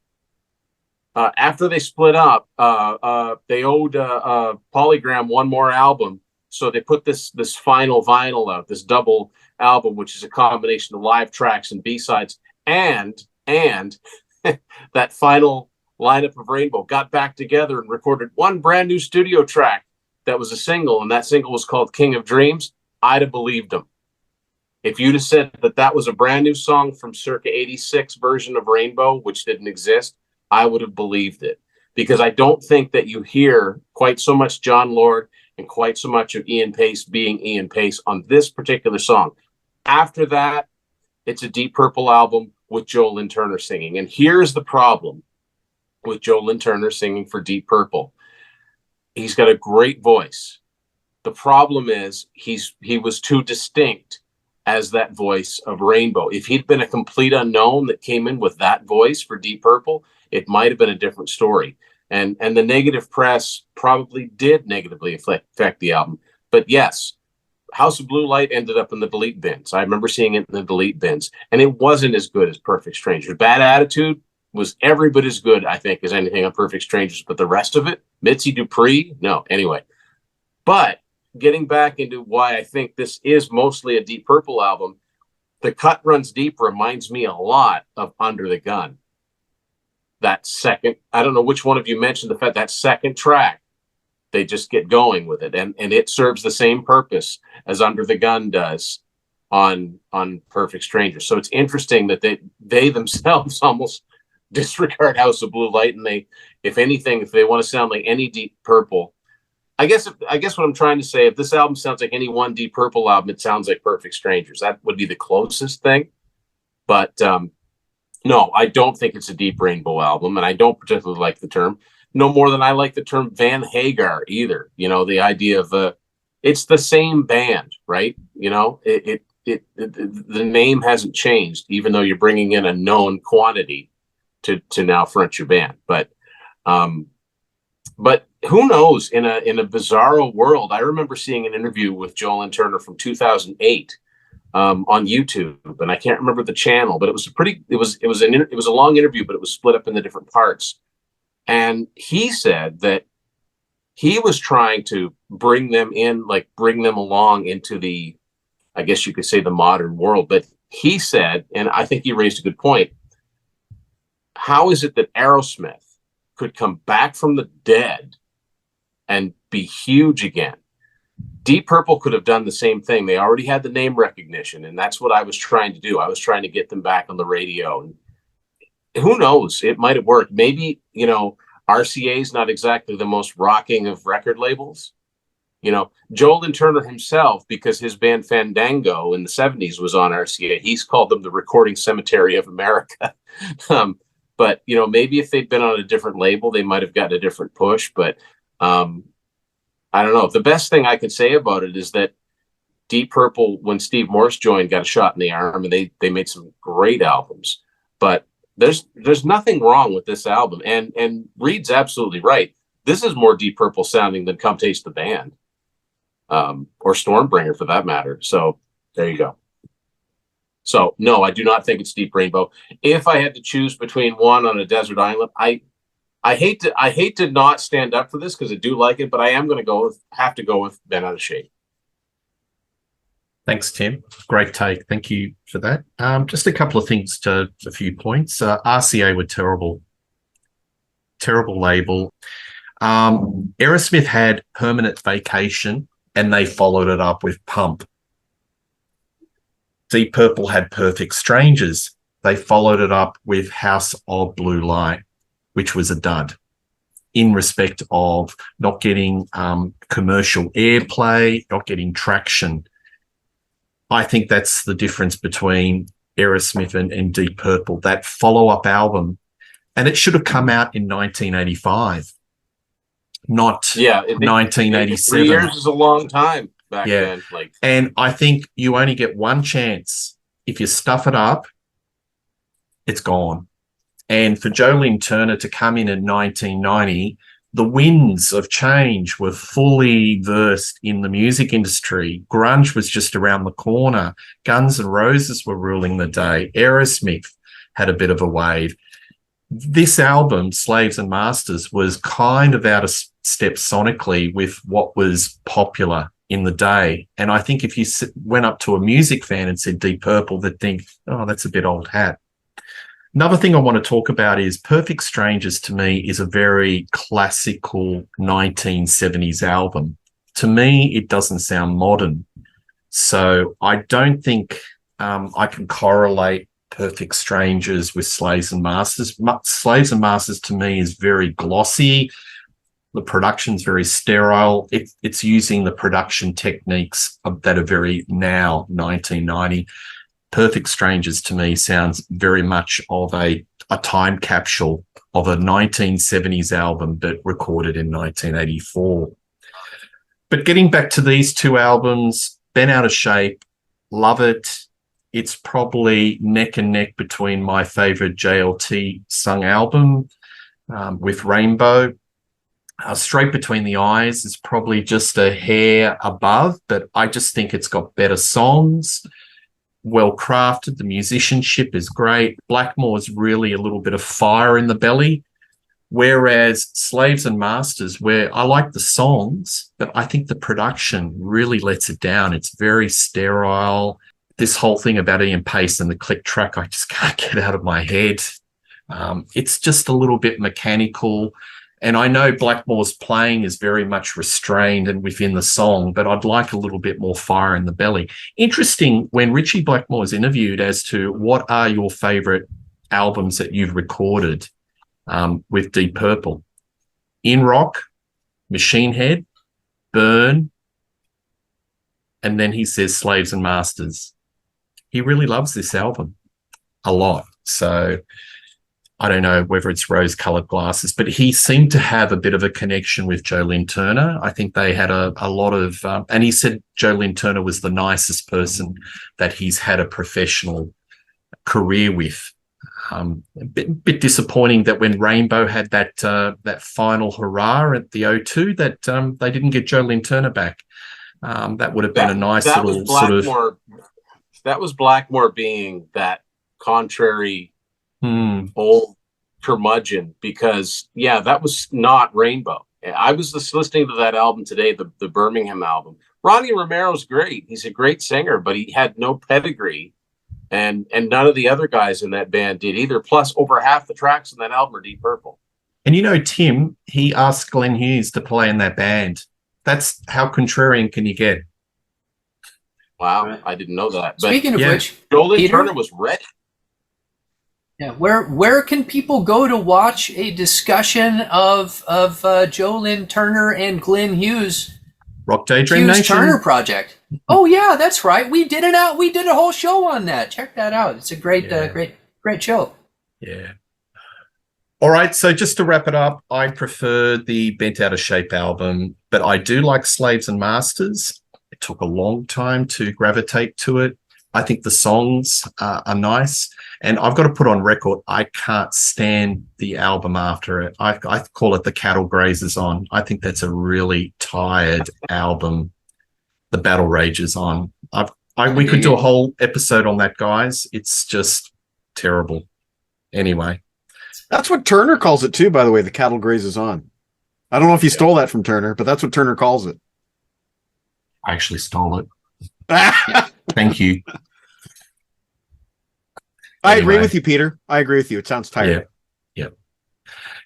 after they split up, they owed Polygram one more album. So they put this final vinyl out, this double album, which is a combination of live tracks and B-sides. And that final lineup of Rainbow got back together and recorded one brand new studio track that was a single, and that single was called King of Dreams. I'd have believed them. If you'd have said that that was a brand new song from circa 86 version of Rainbow, which didn't exist, I would have believed it. Because I don't think that you hear quite so much John Lord and quite so much of Ian Pace being Ian Pace on this particular song. After that, it's a Deep Purple album with Joe Lynn Turner singing. And here's the problem with Joe Lynn Turner singing for Deep Purple. He's got a great voice. The problem is he was too distinct as that voice of Rainbow. If he'd been a complete unknown that came in with that voice for Deep Purple, it might have been a different story. And the negative press probably did negatively affect the album. But yes, House of Blue Light ended up in the delete bins. I remember seeing it in the delete bins, and it wasn't as good as Perfect Strangers. Bad Attitude was every bit as good, I think, as anything on Perfect Strangers, but the rest of it, Mitzi Dupree, no. Anyway, but getting back into why I think this is mostly a Deep Purple album, The Cut Runs Deep reminds me a lot of Under the Gun. That second, I don't know which one of you mentioned the fact that second track, they just get going with it, and it serves the same purpose as Under the Gun does on Perfect Strangers. So it's interesting that they themselves almost disregard House of Blue Light, and they, if anything, if they want to sound like any Deep Purple, I guess what I'm trying to say, if this album sounds like any one Deep Purple album, it sounds like Perfect Strangers. That would be the closest thing. But no, I don't think it's a Deep Rainbow album, and I don't particularly like the term, no more than I like the term Van Hagar either. You know, the idea of it's the same band, right? You know, the name hasn't changed, even though you're bringing in a known quantity to now front your band. But who knows? In a bizarro world, I remember seeing an interview with Joe Lynn Turner from 2008 on YouTube, and I can't remember the channel, but it was a long interview, but it was split up into different parts. And he said that he was trying to bring them along into the, I guess you could say, the modern world. But he said, and I think he raised a good point, how is it that Aerosmith could come back from the dead and be huge again? Deep Purple could have done the same thing. They already had the name recognition, and that's what I was trying to do. I was trying to get them back on the radio. And who knows? It might have worked. Maybe, you know, RCA is not exactly the most rocking of record labels. You know, Joe Lynn Turner himself, because his band Fandango in the 70s was on RCA, he's called them the Recording Cemetery of America. But, you know, maybe if they'd been on a different label, they might have gotten a different push. But I don't know. The best thing I could say about it is that Deep Purple, when Steve Morse joined, got a shot in the arm, and they made some great albums. But there's nothing wrong with this album. And Reed's absolutely right. This is more Deep Purple sounding than Come Taste the Band, or Stormbringer for that matter. So there you go. So no, I do not think it's Deep Rainbow. If I had to choose between one on a desert island, I hate to not stand up for this because I do like it, but I am going to have to go with Ben Out of Shape. Thanks, Tim. Great take. Thank you for that. Just a couple of things a few points. RCA were terrible label. Aerosmith had Permanent Vacation, and they followed it up with Pump. Deep Purple had Perfect Strangers. They followed it up with House of Blue Light, which was a dud in respect of not getting commercial airplay, not getting traction. I think that's the difference between Aerosmith and Deep Purple, that follow-up album. And it should have come out in 1985, not 1987. 3 years is a long time back then. And I think you only get one chance. If you stuff it up, it's gone. And for Joe Lynn Turner to come in 1990, the winds of change were fully versed in the music industry. Grunge was just around the corner. Guns N' Roses were ruling the day. Aerosmith had a bit of a wave. this album, Slaves and Masters, was kind of out of step sonically with what was popular in the day. And I think if you went up to a music fan and said Deep Purple, they'd think, oh, that's a bit old hat. Another thing I want to talk about is Perfect Strangers, to me, is a very classical 1970s album. To me, it doesn't sound modern. So I don't think I can correlate Perfect Strangers with Slaves and Masters. Slaves and Masters, to me, is very glossy. The production's very sterile. It's using the production techniques that are very now 1990. Perfect Strangers, to me, sounds very much of a time capsule of a 1970s album, but recorded in 1984. But getting back to these two albums, Bent Out of Shape, love it. It's probably neck and neck between my favorite JLT sung album with Rainbow. Straight Between the Eyes is probably just a hair above, but I just think it's got better songs. Well crafted, the musicianship is great. Blackmore's really a little bit of fire in the belly, whereas Slaves and Masters, where I like the songs, but I think the production really lets it down. It's very sterile. This whole thing about Ian Pace and the click track, I just can't get out of my head. It's just a little bit mechanical. And I know Blackmore's playing is very much restrained and within the song, but I'd like a little bit more fire in the belly. Interesting, when Ritchie Blackmore was interviewed as to what are your favorite albums that you've recorded with Deep Purple, In Rock, Machine Head, Burn, and then he says Slaves and Masters. He really loves this album a lot. So I don't know whether it's rose-colored glasses, but he seemed to have a bit of a connection with Joe Lynn Turner. I think they had a lot of, and he said Joe Lynn Turner was the nicest person that he's had a professional career with. A bit disappointing that when Rainbow had that final hurrah at the O2 that they didn't get Joe Lynn Turner back. That would have been a nice little sort of. That was Blackmore being that contrary old curmudgeon, because that was not Rainbow. I was just listening to that album today, the Birmingham album. Ronnie Romero's great. He's a great singer, but he had no pedigree, and none of the other guys in that band did either. Plus, over half the tracks in that album are Deep Purple. And Tim, he asked Glenn Hughes to play in that band. That's how contrarian can you get? Wow, I didn't know that. But speaking of which, Joe Lynn Turner was ready. Yeah, where can people go to watch a discussion of Joe Lynn Turner and Glenn Hughes? Rock Daydream Nation Turner project. Oh yeah, that's right. We did a whole show on that. Check that out. It's a great show. Yeah. All right, so just to wrap it up, I prefer the Bent Out of Shape album, but I do like Slaves and Masters. It took a long time to gravitate to it. I think the songs are nice. And I've got to put on record, I can't stand the album after it. I call it The Cattle Grazes On. I think that's a really tired album. The Battle Rages On. We could do a whole episode on that, guys. It's just terrible. Anyway. That's what Turner calls it too, by the way, The Cattle Grazes On. I don't know if you stole that from Turner, but that's what Turner calls it. I actually stole it. Thank you. I agree with you, Peter. I agree with you. It sounds tired. Yeah.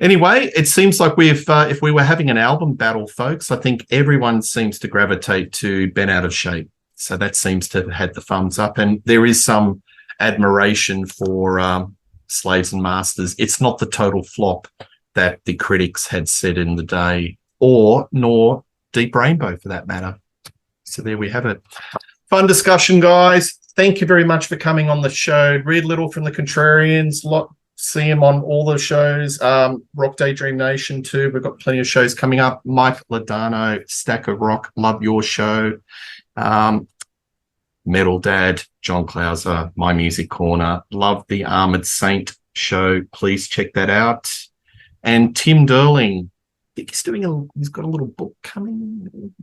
Anyway, it seems like if we were having an album battle, folks, I think everyone seems to gravitate to Bent Out of Shape. So that seems to have had the thumbs up. And there is some admiration for Slaves and Masters. It's not the total flop that the critics had said in the day, nor Deep Rainbow for that matter. So there we have it. Fun discussion, guys. Thank you very much for coming on the show. Read Little from the Contrarians. See him on all the shows. Rock Daydream Nation too. We've got plenty of shows coming up. Mike Ledano, Stack of Rock. Love your show. Metal Dad, John Clauser, My Music Corner. Love the Armored Saint show. Please check that out. And Tim Durling. I think he's got a little book coming.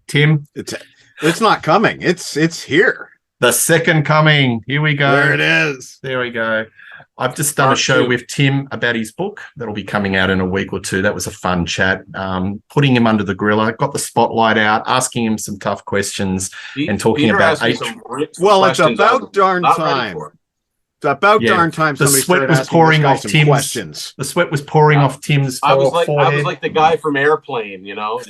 Tim, it's not coming. It's here. The Second Coming. Here we go. There it is. There we go. I've just done a show with Tim about his book that'll be coming out in a week or two. That was a fun chat. Putting him under the griller, got the spotlight out, asking him some tough questions, and talking Peter about well, it's about darn time. It's about darn time the somebody sweat was pouring off Tim's questions. The sweat was pouring off Tim's forehead. I was like the guy from Airplane, you know.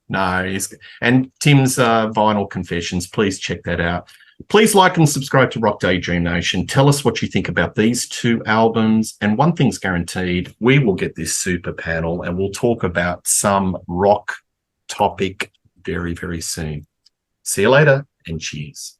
No, and Tim's Vinyl Confessions. Please check that out. Please like and subscribe to Rock Daydream Nation. Tell us what you think about these two albums. And one thing's guaranteed, we will get this super panel and we'll talk about some rock topic very, very soon. See you later and cheers.